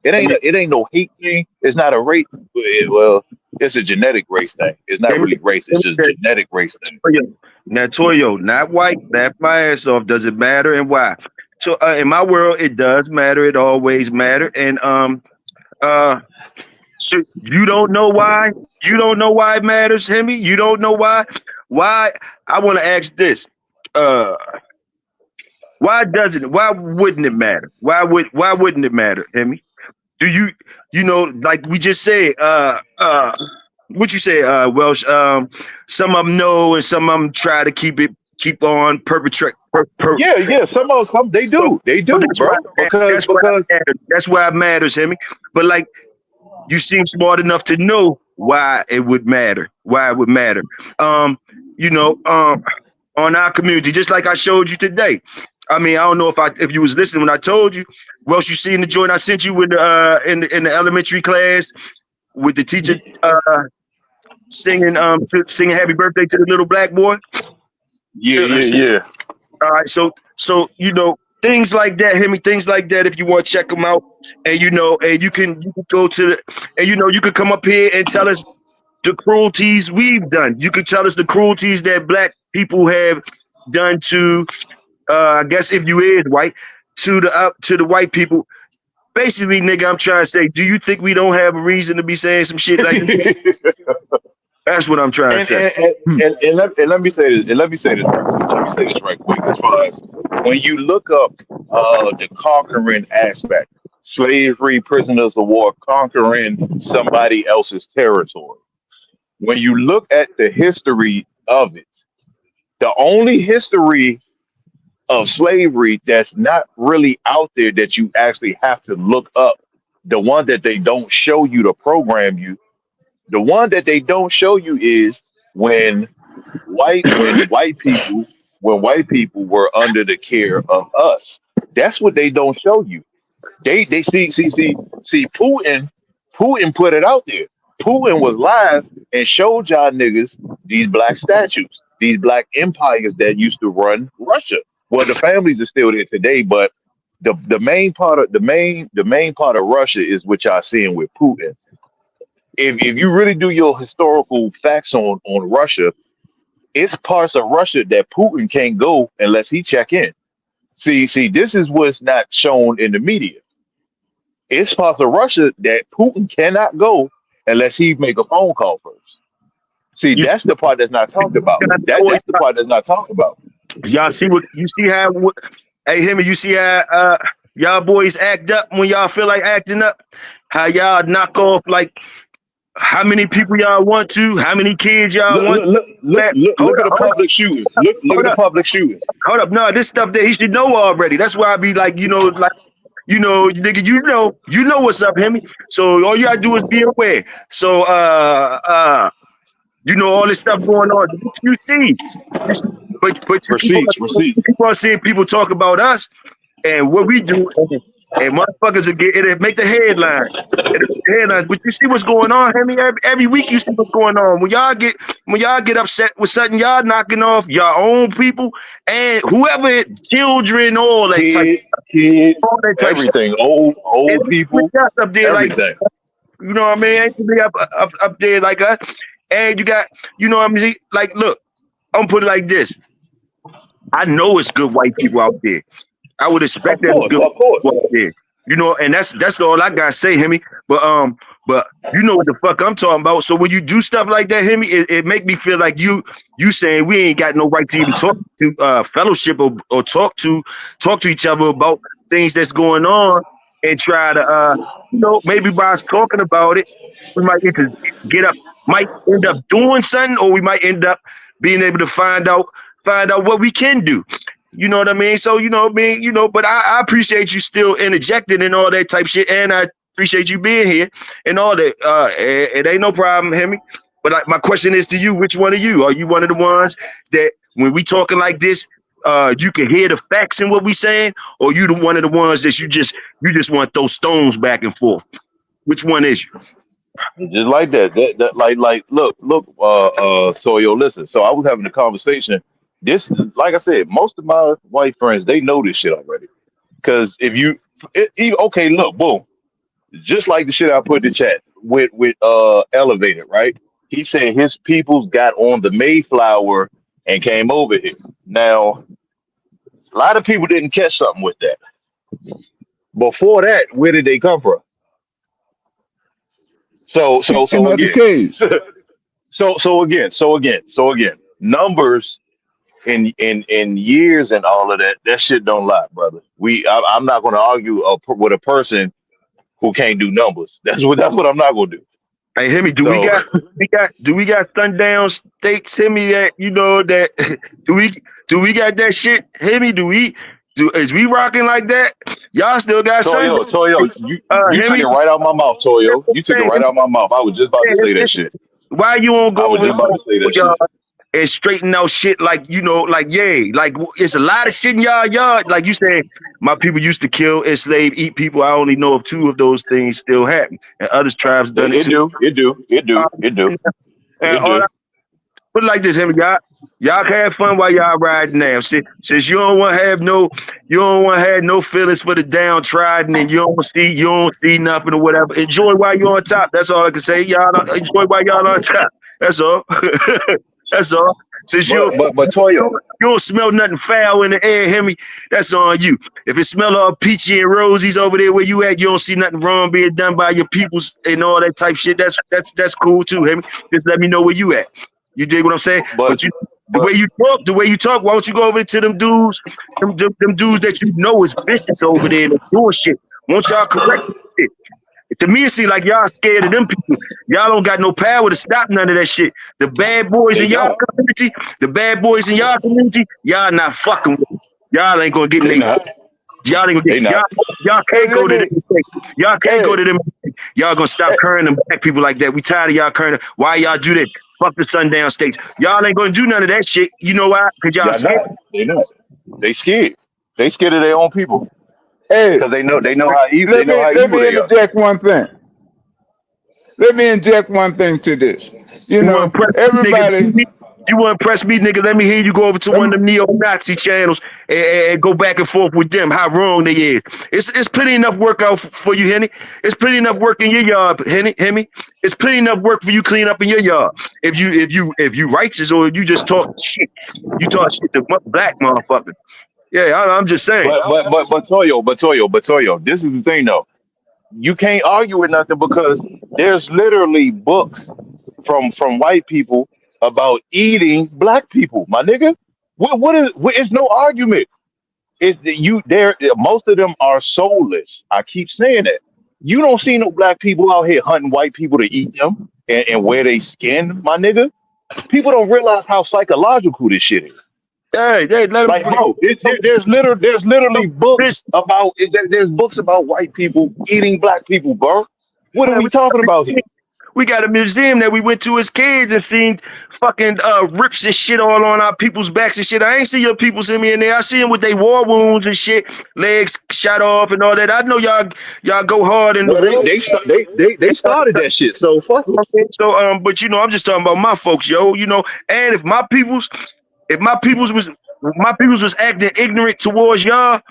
Speaker 3: It ain't no hate thing. It's not a race. Well, it's a genetic race thing. It's not
Speaker 4: Hemi
Speaker 3: really race. It's just genetic race thing.
Speaker 4: Now, Toyo, not white, laugh my ass off. Does it matter and why? So, in my world, it does matter. It always matter. And uh, so you don't know why. You don't know why it matters, Hemi. You don't know why. Why? I want to ask this. Uh, why doesn't it? Why wouldn't it matter? Why wouldn't it matter, Hemi? Do you know, like we just said, what you say, Welsh? Some of them know, and some of them try to keep on perpetrate.
Speaker 3: Yeah. Some they
Speaker 4: So,
Speaker 3: do. They
Speaker 4: so
Speaker 3: do, bro. Because
Speaker 4: that's why it matters, Hemi. But like, you seem smart enough to know why it would matter. Why it would matter. Um, you know, on our community, just like I showed you today. I mean, I don't know if you was listening when I told you. Welsh, you seen the joint I sent you with in the elementary class with the teacher singing happy birthday to the little black boy.
Speaker 3: yeah.
Speaker 4: All right, so you know things like that, Hemi, things like that. If you want to check them out, and and you can go to and you can come up here and tell us the cruelties we've done. You can tell us the cruelties that black people have done to I guess if you is white, to the white people. Basically, nigga, I'm trying to say, do you think we don't have a reason to be saying some shit like this? That's what I'm trying to
Speaker 3: and,
Speaker 4: say.
Speaker 3: and, and, and let me say this. And let me say this. Let me say this right quick. As far as when you look up the conquering aspect, slavery, prisoners of war, conquering somebody else's territory. When you look at the history of it, the only history of slavery that's not really out there that you actually have to look up, the one that they don't show you to program you, the one that they don't show you is when white people were under the care of us. That's what they don't show you. They see Putin put it out there. Putin was live and showed y'all niggas these black statues, these black empires that used to run Russia. Well, the families are still there today, but the main part of the main part of Russia is what y'all seeing with Putin. If you really do your historical facts on Russia, it's parts of Russia that Putin can't go unless he check in. See, this is what's not shown in the media. It's parts of Russia that Putin cannot go unless he make a phone call first. See,
Speaker 4: You
Speaker 3: that's the part that's not talked about. That's the part that's not talked about.
Speaker 4: y'all see what you see how hey him you see how y'all boys act up when y'all feel like acting up? How y'all knock off like how many people y'all want to, how many kids y'all
Speaker 3: Look,
Speaker 4: want?
Speaker 3: look, look, look, look,
Speaker 4: Hold
Speaker 3: look at
Speaker 4: up,
Speaker 3: the
Speaker 4: hold up,
Speaker 3: public shootings. Look at
Speaker 4: hold
Speaker 3: the
Speaker 4: up,
Speaker 3: public shootings.
Speaker 4: hold up. No, this stuff that he should know already. That's why I be like, nigga, you know what's up, Hemi. So all you gotta do is be aware. So all this stuff going on. You see, but
Speaker 3: Receipts,
Speaker 4: you
Speaker 3: receipts.
Speaker 4: keep on seeing people talk about us and what we do, and motherfuckers will it'll make the headlines. It'll make the headlines. But you see what's going on, Hemi. Every week you see what's going on. When y'all get upset with something, y'all knocking off your own people and whoever, children,
Speaker 3: Kids,
Speaker 4: all that type shit.
Speaker 3: everything.
Speaker 4: And
Speaker 3: Old
Speaker 4: it's with
Speaker 3: people,
Speaker 4: us up there like,
Speaker 3: everything.
Speaker 4: you know what I mean? Ain't too many up there like us. And you got, you know what I mean? Like, look, I'm gonna put it like this. I know it's good white people out there. I would expect
Speaker 3: Of
Speaker 4: that it's
Speaker 3: course,
Speaker 4: good
Speaker 3: of
Speaker 4: people
Speaker 3: course.
Speaker 4: out there. And that's all I gotta say, Hemi. But you know what the fuck I'm talking about. So when you do stuff like that, Hemi, it make me feel like you saying we ain't got no right to even talk to fellowship or talk to each other about things that's going on and try to maybe by us talking about it, we might get to might end up doing something, or we might end up being able to find out what we can do. You know what I mean? So, but I appreciate you still interjecting and all that type shit. And I appreciate you being here and all that. It ain't no problem, Hemi. But my question is to you, which one of you? Are you one of the ones that when we talking like this, you can hear the facts in what we saying? Or you one of the ones that you just want those stones back and forth? Which one is you?
Speaker 3: Just like that. Like look, Toyo, listen. So I was having a conversation. This, like I said, most of my white friends, they know this shit already. Because if you, okay, look, boom, just like the shit I put in the chat with Elevated, right? He said his peoples got on the Mayflower and came over here. Now, a lot of people didn't catch something with that. Before that, where did they come from? So
Speaker 5: Came out the
Speaker 3: again,
Speaker 5: cave.
Speaker 3: so again, numbers in years and all of that. That shit don't lie, brother. I'm not going to argue with a person who can't do numbers. That's what I'm not going to do.
Speaker 4: Hey, Hemi,
Speaker 3: So
Speaker 4: do we got sundown states, Hemi, that that do we got that shit, Hemi? Is we rocking like that? Y'all still got sundown?
Speaker 3: Toyo, you took
Speaker 4: Hemi,
Speaker 3: it right out my mouth, Toyo. You took it
Speaker 4: hey,
Speaker 3: right out my mouth. I was just about to say that shit.
Speaker 4: why you won't
Speaker 3: I
Speaker 4: go
Speaker 3: was
Speaker 4: over
Speaker 3: just about to say that
Speaker 4: y'all
Speaker 3: shit.
Speaker 4: and straighten out shit like like it's a lot of shit in y'all yard. Like you said, my people used to kill, enslave, eat people. I only know of 2 of those things still happen, and others tribes done it
Speaker 3: It
Speaker 4: too.
Speaker 3: do, it do, it do, it do,
Speaker 4: And
Speaker 3: it
Speaker 4: all
Speaker 3: do.
Speaker 4: put it like this, Hemi, y'all can have fun while y'all riding now. Since you don't want to have no feelings for the downtrodden, and you don't see nothing or whatever. Enjoy while you're on top. That's all I can say. Y'all enjoy while y'all on top. That's all. That's all. Since
Speaker 3: but Toyo,
Speaker 4: you don't smell nothing foul in the air, hear me? That's on you. If it smell all peachy and rosies over there where you at, you don't see nothing wrong being done by your peoples and all that type shit. That's cool too, hear me? Just let me know where you at. You dig what I'm saying?
Speaker 3: but
Speaker 4: But the
Speaker 3: but
Speaker 4: way you talk, why don't you go over to them dudes, them dudes that you know is vicious over there that doing shit? Won't y'all correct it? To me, it seems like y'all scared of them people. Y'all don't got no power to stop none of that shit. The bad boys
Speaker 3: they
Speaker 4: in y'all
Speaker 3: not.
Speaker 4: community, y'all not fucking with them. Y'all ain't gonna get in
Speaker 3: They
Speaker 4: they.
Speaker 3: not.
Speaker 4: Y'all ain't gonna get.
Speaker 3: They not.
Speaker 4: Y'all
Speaker 5: Hey,
Speaker 4: can't go
Speaker 5: let
Speaker 4: to
Speaker 5: me.
Speaker 4: them. Y'all can't go
Speaker 5: Hey,
Speaker 4: to them. Y'all gonna stop curring them black people like that. We tired of y'all curring. Why y'all do that? Fuck the sundown states. Y'all ain't gonna do none of that shit. You know why? Cause y'all
Speaker 3: Y'all
Speaker 4: scared.
Speaker 3: not. They not. They scared. They scared of their own people
Speaker 5: hey,
Speaker 3: because they know how evil
Speaker 5: let me
Speaker 3: they are.
Speaker 5: interject one thing. Let me inject one thing to this. You
Speaker 4: You want
Speaker 5: know,
Speaker 4: to press me, nigga?
Speaker 5: everybody.
Speaker 4: You want to press me, nigga? Let me hear you go over to one of them neo-Nazi channels and go back and forth with them. How wrong they is. It's plenty enough work out for you, Henny. It's plenty enough work in your yard, Henny. It's plenty enough work for you clean up in your yard. If you righteous or you just talk shit, you talk shit to black motherfucker. Yeah, I'm just saying.
Speaker 3: But Toyo. This is the thing though. You can't argue with nothing because there's literally books from white people about eating black people, my nigga. It's no argument. Most of them are soulless. I keep saying that. You don't see no black people out here hunting white people to eat them and wear they skin, my nigga. People don't realize how psychological this shit is.
Speaker 4: Hey, let
Speaker 3: Like,
Speaker 4: them.
Speaker 3: bro, there's literally books about there's books about white people eating black people, bro. What are we talking about here?
Speaker 4: We got a museum that we went to as kids and seen fucking rips and shit all on our people's backs and shit. I ain't see your peoples in me in there. I see them with their war wounds and shit, legs shot off and all that. I know y'all go hard in the
Speaker 3: Well,
Speaker 4: war.
Speaker 3: they started that shit, so fuck them.
Speaker 4: So but I'm just talking about my folks, yo. And if my peoples was acting ignorant towards y'all,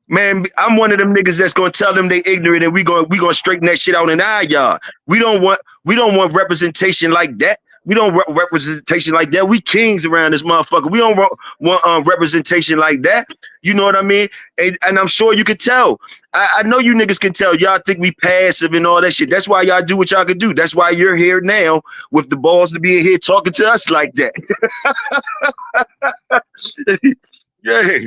Speaker 4: man, I'm one of them niggas that's gonna tell them they ignorant and we gonna straighten that shit out in our yard. We don't want representation like that. We don't want representation like that. We kings around this motherfucker. We don't want representation like that. You know what I mean? And I'm sure you could tell. I know you niggas can tell. Y'all think we passive and all that shit. That's why y'all do what y'all can do. That's why you're here now with the balls to be in here talking to us like that. Yeah.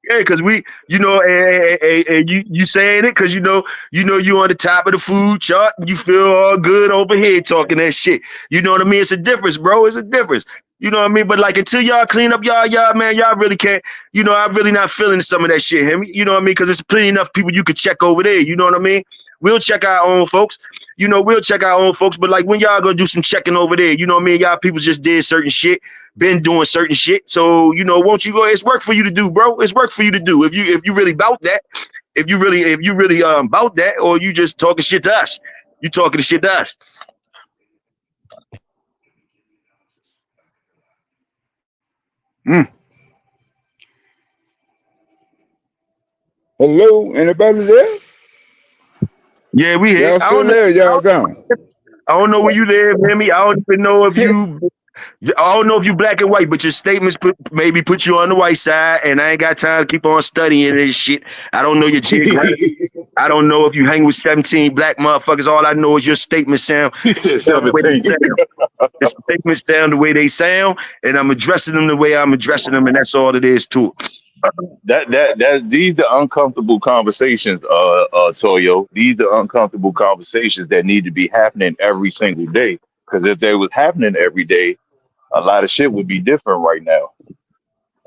Speaker 4: Yeah, because and you saying it because you on the top of the food chart and you feel all good over here talking that shit. You know what I mean? It's a difference, bro. It's a difference. You know what I mean? But like until y'all clean up y'all, man, y'all really can't. I'm really not feeling some of that shit, Henry. You know what I mean? Because there's plenty enough people you could check over there. You know what I mean? We'll check our own folks. We'll check our own folks. But like when y'all gonna do some checking over there, you know what I mean? Y'all people just did certain shit, been doing certain shit. So won't you go? It's work for you to do, bro. It's work for you to do. If you really about that, if you really about that, or you just talking shit to us, you talking shit to us.
Speaker 5: Mm. Hello, anybody there?
Speaker 4: Yeah, we here.
Speaker 5: Y'all still there? Y'all gone?
Speaker 4: I don't know where you live, Hemi. I don't even know if you. I don't know if you black and white, but your statements maybe put you on the white side, and I ain't got time to keep on studying this shit. I don't know your geography. I don't know if you hang with 17 black motherfuckers. All I know is your statements sound
Speaker 3: He said
Speaker 4: the way they
Speaker 3: 17.
Speaker 4: sound. The statements sound the way they sound, and I'm addressing them the way I'm addressing them, and that's all it is to it.
Speaker 3: These are uncomfortable conversations, Toyo. These are uncomfortable conversations that need to be happening every single day. Because if they was happening every day, a lot of shit would be different right now.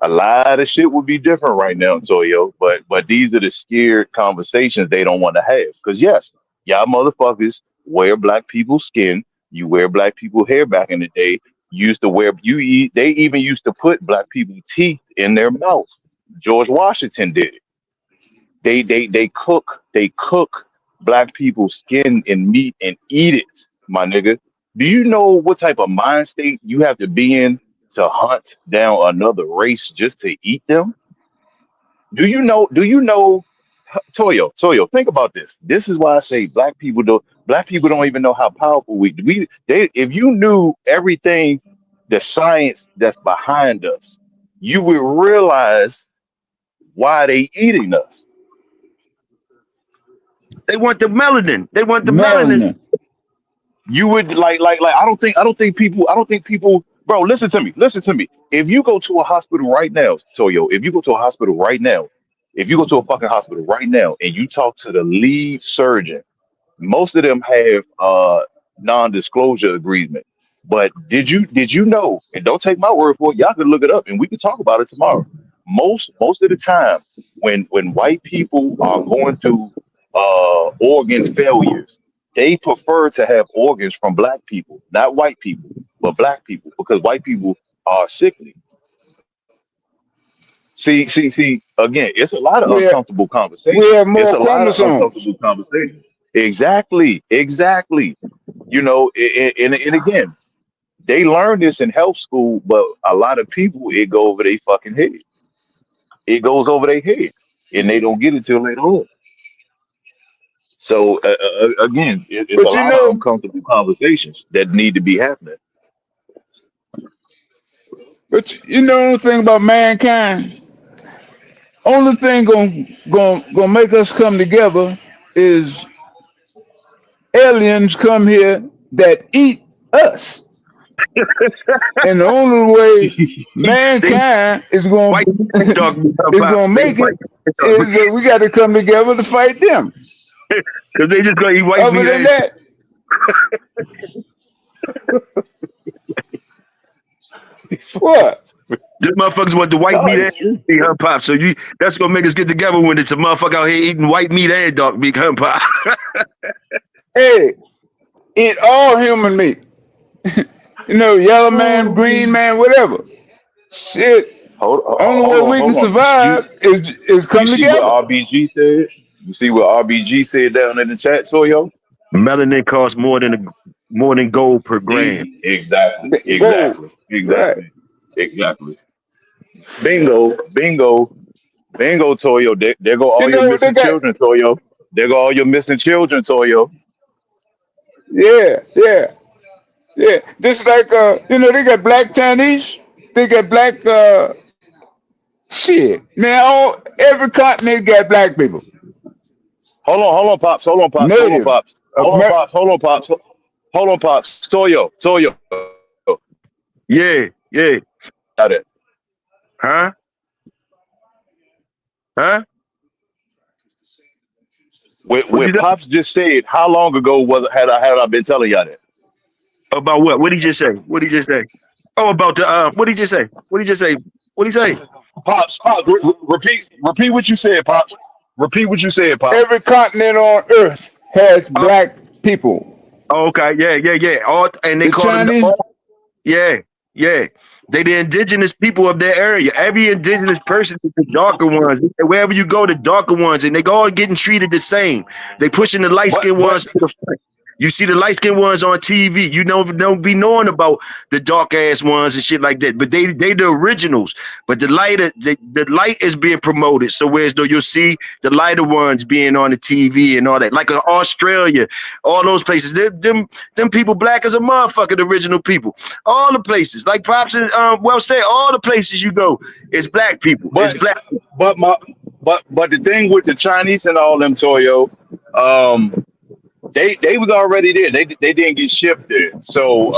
Speaker 3: A lot of shit would be different right now, Toyo. But these are the scared conversations they don't want to have. Because yes, y'all motherfuckers wear black people's skin. You wear black people hair back in the day. You used to wear you eat. They even used to put black people's teeth in their mouth. George Washington did it. They cook black people's skin and meat and eat it, my nigga. Do you know what type of mind state you have to be in to hunt down another race just to eat them? Do you know Toyo, think about this. This is why I say black people don't even know how powerful we they if you knew everything the science that's behind us, you would realize why they eating us.
Speaker 4: They want the melanin. They want the melanin.
Speaker 5: Melanin.
Speaker 3: You would like I don't think people, bro, listen to me. If you go to a hospital right now, Toyo, if you go to a hospital right now, if you go to a fucking hospital right now and you talk to the lead surgeon, most of them have non-disclosure agreement. But did you know, and don't take my word for it, y'all can look it up and we can talk about it tomorrow. Most of the time when white people are going through organ failures, they prefer to have organs from black people, not white people, but black people, because white people are sickly. See, again, it's a lot of
Speaker 5: We have,
Speaker 3: uncomfortable
Speaker 5: we
Speaker 3: conversations.
Speaker 5: have
Speaker 3: It's
Speaker 5: more
Speaker 3: a lot of
Speaker 5: chromosomes.
Speaker 3: uncomfortable conversations. Exactly. And again, they learn this in health school, but a lot of people, it go over their fucking head. It goes over their head, and they don't get it till later on. So again, it's a
Speaker 5: But you
Speaker 3: lot of
Speaker 5: know,
Speaker 3: uncomfortable conversations that need to be happening.
Speaker 5: but you know the thing about mankind. Only thing gonna make us come together is aliens come here that eat us. And the only way
Speaker 4: They
Speaker 5: mankind is
Speaker 4: white
Speaker 5: gonna
Speaker 4: man dog me up,
Speaker 5: is
Speaker 4: pops.
Speaker 5: gonna
Speaker 4: They
Speaker 5: make
Speaker 4: white
Speaker 5: it
Speaker 4: man dog
Speaker 5: is that we got to come together to fight them.
Speaker 4: because they just gonna eat white
Speaker 5: Other
Speaker 4: meat.
Speaker 5: than
Speaker 4: And
Speaker 5: that, what?
Speaker 4: these motherfuckers want the white
Speaker 3: No,
Speaker 4: meat and
Speaker 3: it's true.
Speaker 4: big hun pop. So that's gonna make us get together when it's a motherfucker out here eating white meat and dog big hun pop.
Speaker 5: Hey, eat all human meat. You know, yellow man, green man, whatever. Shit. Only way we can
Speaker 3: Hold on.
Speaker 5: survive is
Speaker 3: You
Speaker 5: come
Speaker 3: see what
Speaker 5: together.
Speaker 3: RBG said? You see what RBG said down in the chat, Toyo?
Speaker 4: Melanin costs more than gold per gram.
Speaker 3: Exactly,
Speaker 5: Gold.
Speaker 3: exactly,
Speaker 5: Right.
Speaker 3: exactly, exactly. Bingo, Toyo. There go
Speaker 5: You
Speaker 3: all your
Speaker 5: know, they
Speaker 3: missing
Speaker 5: got,
Speaker 3: children, Toyo. There go all your missing children, Toyo.
Speaker 5: yeah, yeah, yeah. Just like, you know, they got black Chinese. They got black, shit. Man, every continent got black people.
Speaker 3: Hold on, pops. Hold on, pops. Hold on,
Speaker 5: Native.
Speaker 3: pops. Hold on,
Speaker 5: Amer-
Speaker 3: pops. Hold on, pops. Hold on, pops. Toyo.
Speaker 4: Yeah, yeah.
Speaker 3: Got it.
Speaker 4: Huh? Huh? What
Speaker 3: What
Speaker 4: you
Speaker 3: pops just said, how long ago was had I been telling y'all that?
Speaker 4: about what? What did he just say? What did he just say? Oh, about the what did he just say? What did he just say? What did he say?
Speaker 3: Pops, repeat what you said, pops. Repeat what you said, pops.
Speaker 5: every continent on earth has
Speaker 4: Oh,
Speaker 5: black people.
Speaker 4: okay, yeah. All and they
Speaker 5: The
Speaker 4: call them
Speaker 5: Chinese,
Speaker 4: yeah, yeah. They the indigenous people of their area. Every indigenous person is the darker ones. Wherever you go, the darker ones, and they all getting treated the same. They pushing the light skinned
Speaker 3: But
Speaker 4: ones to the front. You see the light skinned ones on TV. You don't be knowing about the dark ass ones and shit like that. But they the originals. But the light is being promoted. So whereas though you'll see the lighter ones being on the TV and all that, like Australia, all those places. Them people black as a motherfucker. The original people. All the places, like Pops and well said, all the places you go, it's black people. It's
Speaker 3: but
Speaker 4: black.
Speaker 3: but my but the thing with the Chinese and all them, Toyo, um, they was already there. They didn't get shipped there. So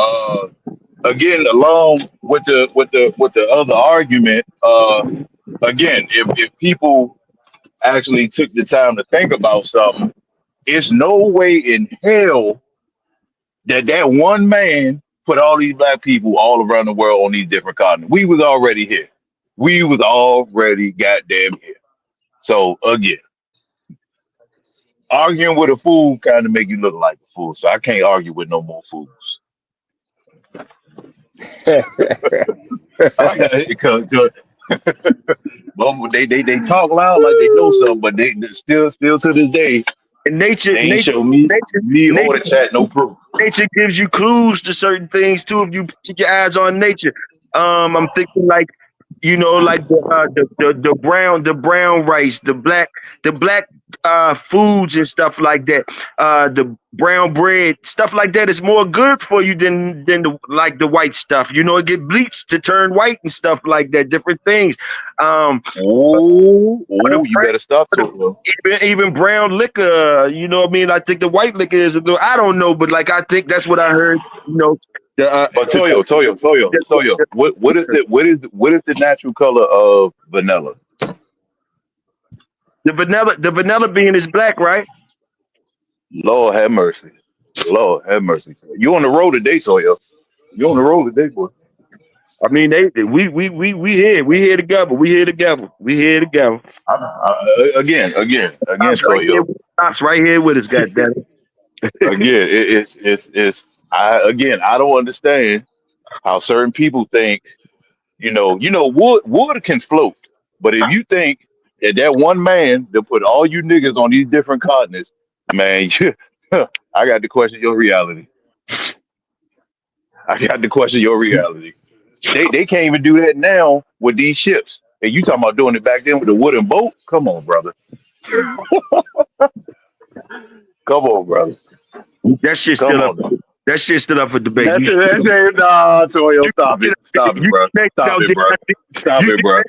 Speaker 3: again, along with the other argument, again, if people actually took the time to think about something, it's no way in hell that one man put all these black people all around the world on these different continents. We was already here. We was already goddamn here. So again, arguing with a fool kind of make you look like a fool. So I can't argue with no more fools. Because well, they talk loud like they know something, but they still to this day
Speaker 4: And nature,
Speaker 3: they ain't
Speaker 4: nature,
Speaker 3: show me or
Speaker 4: nature,
Speaker 3: the chat no proof.
Speaker 4: nature gives you clues to certain things too if you keep your eyes on nature. I'm thinking like You know, like the brown rice, the black foods and stuff like that. The brown bread, stuff like that is more good for you than the white stuff. You know, it get bleached to turn white and stuff like that. Different things. Um,
Speaker 3: Oh,
Speaker 4: the
Speaker 3: oh, you better stop talking.
Speaker 4: even brown liquor, you know what I mean? I think the white liquor is a little, I don't know, but like I think that's what I heard, you know, the
Speaker 3: But Toyo. What is the natural color of vanilla?
Speaker 4: the vanilla bean is black, right?
Speaker 3: Lord have mercy. Lord have mercy. You on the road today, Toyo. You on the road today, boy.
Speaker 4: I mean we here together. We here together. We here together.
Speaker 3: Again,
Speaker 4: Pops right here,
Speaker 3: Toyo.
Speaker 4: Pops right here with us, goddamn
Speaker 3: Again, it's I don't understand how certain people think, wood can float. But if you think that one man that put all you niggas on these different continents, man, I got to question your reality. I got to question your reality. They can't even do that now with these ships. And you talking about doing it back then with a wooden boat? Come on, brother. Come on, brother.
Speaker 4: it. That shit's
Speaker 3: Come
Speaker 4: still up.
Speaker 3: on now.
Speaker 4: That shit's still up for debate.
Speaker 3: That's it. That's it. Nah, Toyo,
Speaker 4: You
Speaker 3: stop it. Stop it,
Speaker 4: you
Speaker 3: bro.
Speaker 4: can't
Speaker 3: Stop
Speaker 4: no,
Speaker 3: it, bro. Stop
Speaker 4: you
Speaker 3: it, bro.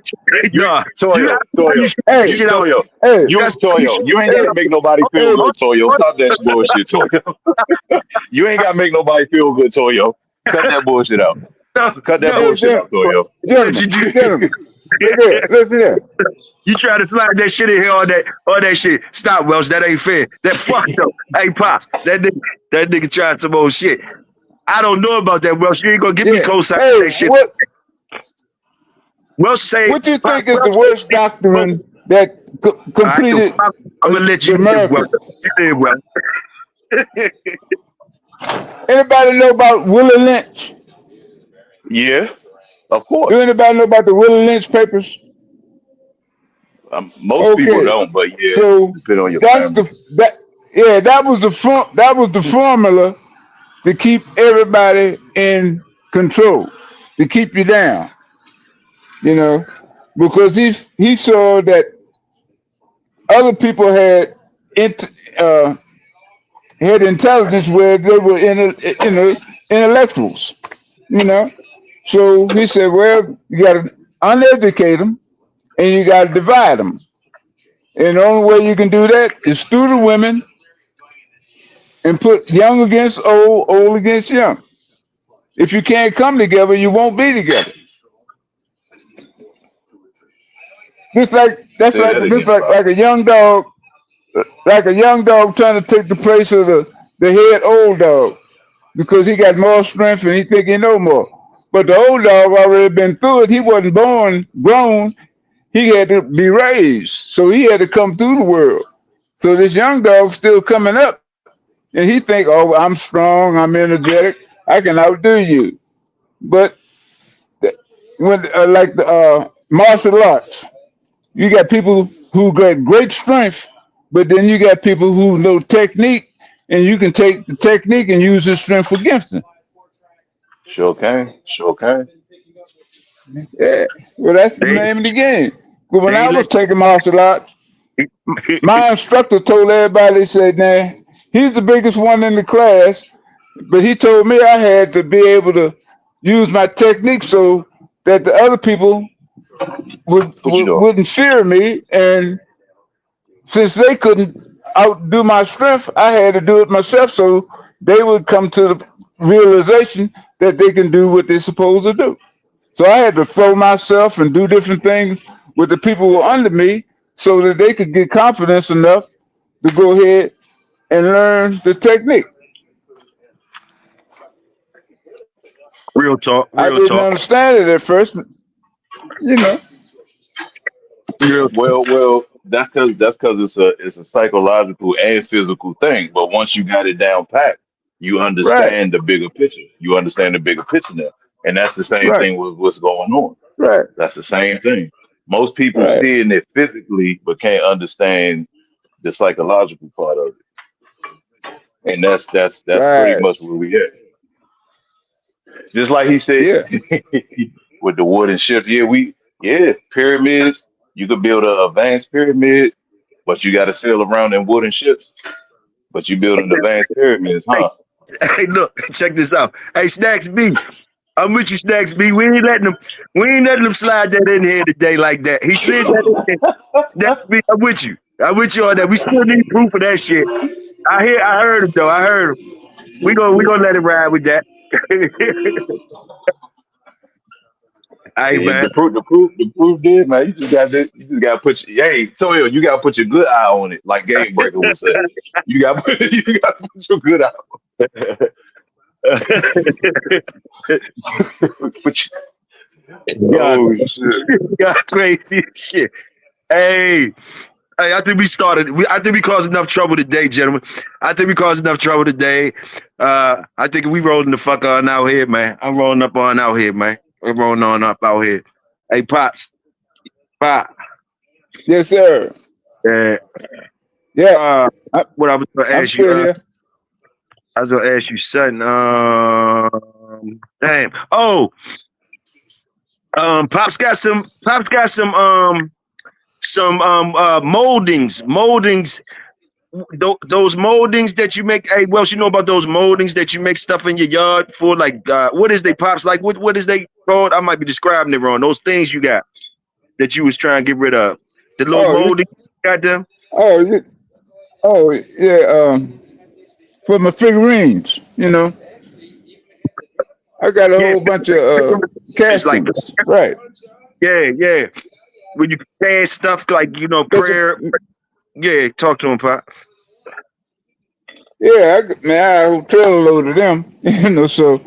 Speaker 3: You,
Speaker 4: no, you
Speaker 3: Toyo,
Speaker 4: you
Speaker 3: Toyo,
Speaker 4: that
Speaker 5: Hey,
Speaker 4: shit out.
Speaker 3: Toyo.
Speaker 5: hey,
Speaker 3: You,
Speaker 4: You
Speaker 3: Toyo, you ain't got to make nobody feel
Speaker 5: hey,
Speaker 3: good, Toyo. Stop that bullshit, Toyo. You ain't got to make nobody feel good, Toyo. Cut that bullshit out.
Speaker 4: no,
Speaker 3: Cut that
Speaker 4: no.
Speaker 5: hey,
Speaker 3: bullshit out, Toyo.
Speaker 4: That
Speaker 5: gentlemen,
Speaker 4: you
Speaker 5: gentlemen, look here, listen here.
Speaker 4: You try to slide that shit in here, all that shit. Stop, Welsh. That ain't fair. That fucked up. Hey, Pops, that nigga tried some old shit. I don't know about that, Welsh. You ain't gonna get me
Speaker 5: Yeah.
Speaker 4: co-signing
Speaker 5: Hey,
Speaker 4: that shit. Welsh say,
Speaker 5: what you
Speaker 4: Pop,
Speaker 5: think is the
Speaker 4: Welsh
Speaker 5: worst
Speaker 4: say, all
Speaker 5: doctrine that
Speaker 4: right,
Speaker 5: completed
Speaker 4: I'm gonna let
Speaker 5: the
Speaker 4: you live, Welsh.
Speaker 5: Americas?
Speaker 4: You live, Welsh.
Speaker 5: Anybody know about Willie Lynch?
Speaker 3: Yeah, of
Speaker 5: Do
Speaker 3: course.
Speaker 5: anybody know about the Willie Lynch papers?
Speaker 3: Most people
Speaker 5: Okay,
Speaker 3: don't, but yeah,
Speaker 5: so
Speaker 3: depending on your
Speaker 5: that's
Speaker 3: family.
Speaker 5: the that yeah that was the formula to keep everybody in control, to keep you down, you know, because he saw that other people int, uh, had intelligence where they were intellectuals, you know. So he said, well, you got to uneducate them and you got to divide them. And the only way you can do that is through the women and put young against old, old against young. If you can't come together, you won't be together. Just like that's
Speaker 3: Say
Speaker 5: like
Speaker 3: that
Speaker 5: just
Speaker 3: again, Pop.
Speaker 5: like a young dog, like a young dog trying to take the place of the head old dog because he got more strength and he think he know more. But the old dog already been through it. He wasn't born grown. He had to be raised, so he had to come through the world. So this young dog still coming up, and he think, "Oh, I'm strong. I'm energetic. I can outdo you." But when like the martial arts, you got people who got great strength, but then you got people who know technique, and you can take the technique and use the strength against them.
Speaker 3: Sure can. Sure can.
Speaker 5: Yeah, well, that's the
Speaker 4: They
Speaker 5: name of the game. But when
Speaker 4: they
Speaker 5: I
Speaker 4: ain't
Speaker 5: was
Speaker 4: let
Speaker 5: taking martial arts, my instructor told everybody, he said, "Nah, he's the biggest one in the class, but he told me I had to be able to use my technique so that the other people
Speaker 3: What you doing?
Speaker 5: wouldn't fear me. And since they couldn't outdo my strength, I had to do it myself so they would come to the realization that they can do what they're supposed to do. So I had to throw myself and do different things with the people who were under me so that they could get confidence enough to go ahead and learn the technique.
Speaker 4: real talk,
Speaker 5: I
Speaker 4: real
Speaker 5: didn't
Speaker 4: talk,
Speaker 5: understand it at first, but, you know.
Speaker 4: real talk.
Speaker 3: Well, that's because it's a psychological and physical thing. But once you got it down pat, you
Speaker 5: Right,
Speaker 3: understand the bigger picture. You understand the bigger picture now, and that's the same
Speaker 5: right,
Speaker 3: thing with what's going on.
Speaker 5: right,
Speaker 3: That's the same thing. Most people
Speaker 5: right,
Speaker 3: seeing it physically, but can't understand the psychological part of it, and that's pretty
Speaker 5: right.
Speaker 3: much where we at. Just like he said
Speaker 5: Yeah,
Speaker 3: with the wooden ship. Yeah, Yeah, pyramids. You could build an advanced pyramid, but you got to sail around in wooden ships. But you build an advanced pyramids,
Speaker 4: Hey,
Speaker 3: huh?
Speaker 4: hey, look, check this out. Hey, Snacks B, I'm with you, Snacks B. We ain't letting them slide that in here today like that. He slid that in there. Snacks B, I'm with you. I'm with you on that. We still need proof of that shit. I heard him though. I heard him. We gonna let it ride with that. Hey
Speaker 3: Yeah,
Speaker 4: man.
Speaker 3: the proof did, man. You just got to put. Hey, Toyo, you got to put your good eye on it, like Game Breaker would say. You got you got to put your good eye. Put
Speaker 4: God,
Speaker 3: oh shit!
Speaker 4: God, crazy shit. Hey, hey, I think we started. I think we caused enough trouble today, gentlemen. I think we caused enough trouble today. I think we rolling the fuck on out here, man. I'm rolling up on out here, man. We're rolling on up out here. Hey, pops, pop.
Speaker 5: Yes, sir.
Speaker 4: Uh,
Speaker 5: Yeah,
Speaker 4: uh,
Speaker 5: I,
Speaker 4: what I was gonna
Speaker 5: I'm
Speaker 4: ask you.
Speaker 5: still here.
Speaker 4: I was gonna ask you something. Damn. Oh, pops got some. Pops got some moldings. Those moldings that you make. Hey, Welsh, you know about those moldings that you make stuff in your yard for? Like, what is they pops? Like, what is they called? I might be describing it wrong. Those things you got that you was trying to get rid of. The little
Speaker 5: Oh,
Speaker 4: molding, got them.
Speaker 5: oh, oh, yeah. For my figurines, I got a
Speaker 4: Yeah,
Speaker 5: whole bunch of
Speaker 4: it's like,
Speaker 5: castings. Right.
Speaker 4: yeah. When you cast stuff like
Speaker 5: That's a,
Speaker 4: prayer. Yeah, talk to him, pop.
Speaker 5: yeah, man, I had a whole trailer load of them. So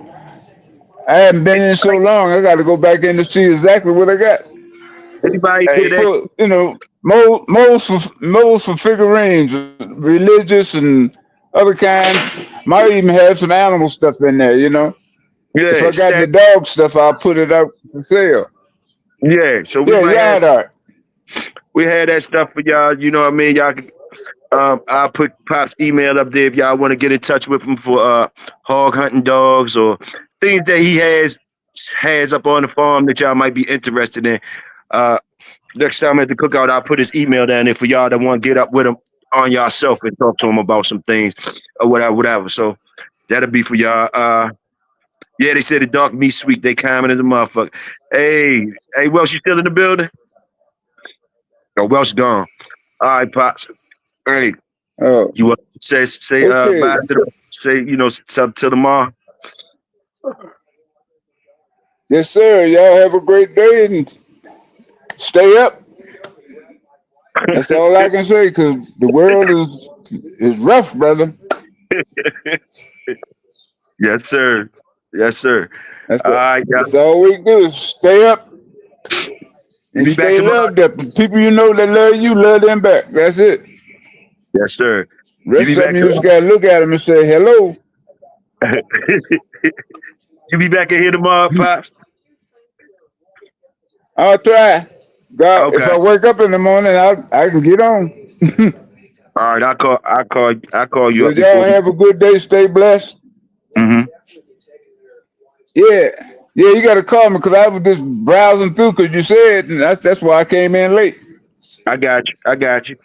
Speaker 5: I haven't been in so long. I got to go back in to see exactly what I got.
Speaker 4: Anybody
Speaker 5: Get
Speaker 3: Hey,
Speaker 4: today?
Speaker 5: for molds for figurines, religious and other kind. Might even have some animal stuff in there. If
Speaker 4: Yeah,
Speaker 5: I got the
Speaker 4: stack.
Speaker 5: dog stuff, I'll put it up for sale.
Speaker 4: Yeah, so we
Speaker 5: Yeah,
Speaker 4: might have
Speaker 5: yard art.
Speaker 4: that stuff for y'all. You know what I mean? Y'all can, I'll put Pop's email up there if y'all want to get in touch with him for hog hunting dogs or things that he has up on the farm that y'all might be interested in. Uh, next time at the cookout, I'll put his email down there for y'all that want to get up with him on yourself and talk to him about some things or whatever. So that'll be for y'all. Yeah, they said the dark meat sweet. They coming as a motherfucker. Hey, Welsh, you still in the building? Oh, Welsh gone. All right, Pops. Hey,
Speaker 5: Oh,
Speaker 4: you want to say
Speaker 5: okay.
Speaker 4: bye to the something till tomorrow?
Speaker 5: Yes, sir. Y'all have a great day and stay up. That's all I can say because the world is rough, brother.
Speaker 4: Yes, sir. Yes, sir.
Speaker 5: That's
Speaker 4: All
Speaker 5: it.
Speaker 4: right,
Speaker 5: That's
Speaker 4: y'all.
Speaker 5: all we can do is stay up
Speaker 4: You
Speaker 5: and
Speaker 4: be back
Speaker 5: stay
Speaker 4: tomorrow?
Speaker 5: loved up. The people you know that love you, love them back. That's it.
Speaker 4: Yes, sir. You be
Speaker 5: Rest of
Speaker 4: back
Speaker 5: them, you just
Speaker 4: tomorrow?
Speaker 5: gotta look at them and say hello.
Speaker 4: You be back in here tomorrow, Pops?
Speaker 5: I'll try. God, if
Speaker 4: Okay.
Speaker 5: I wake up in the morning, I can get on.
Speaker 4: All right, I call you
Speaker 5: So
Speaker 4: up
Speaker 5: y'all
Speaker 4: before
Speaker 5: have a good day. Stay blessed.
Speaker 4: you.
Speaker 5: Yeah. Yeah, you got to call me because I was just browsing through because you said, and that's why I came in late.
Speaker 4: I got you.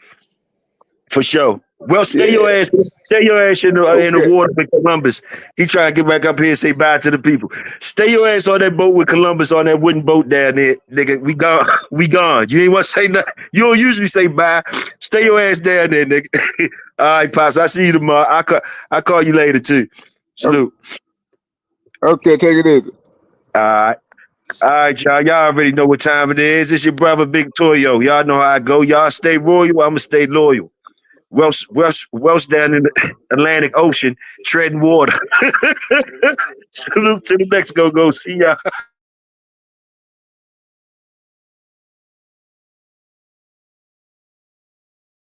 Speaker 4: For sure. Well,
Speaker 5: Yeah.
Speaker 4: stay your ass in the
Speaker 5: Okay.
Speaker 4: water with Columbus. He trying to get back up here and say bye to the people. Stay your ass on that boat with Columbus on that wooden boat down there, nigga. We gone. We gone. You ain't want to say nothing. You don't usually say bye. Stay your ass down there, nigga. All right, pops. I see you tomorrow. I call you later too. Salute.
Speaker 5: Okay, take it easy.
Speaker 4: All right. All right, y'all. Y'all already know what time it is. It's your brother, Big Toyo. Y'all know how I go. Y'all stay royal. I'ma stay loyal. Welsh down in the Atlantic Ocean, treading water. Salute to the next go. See y'all.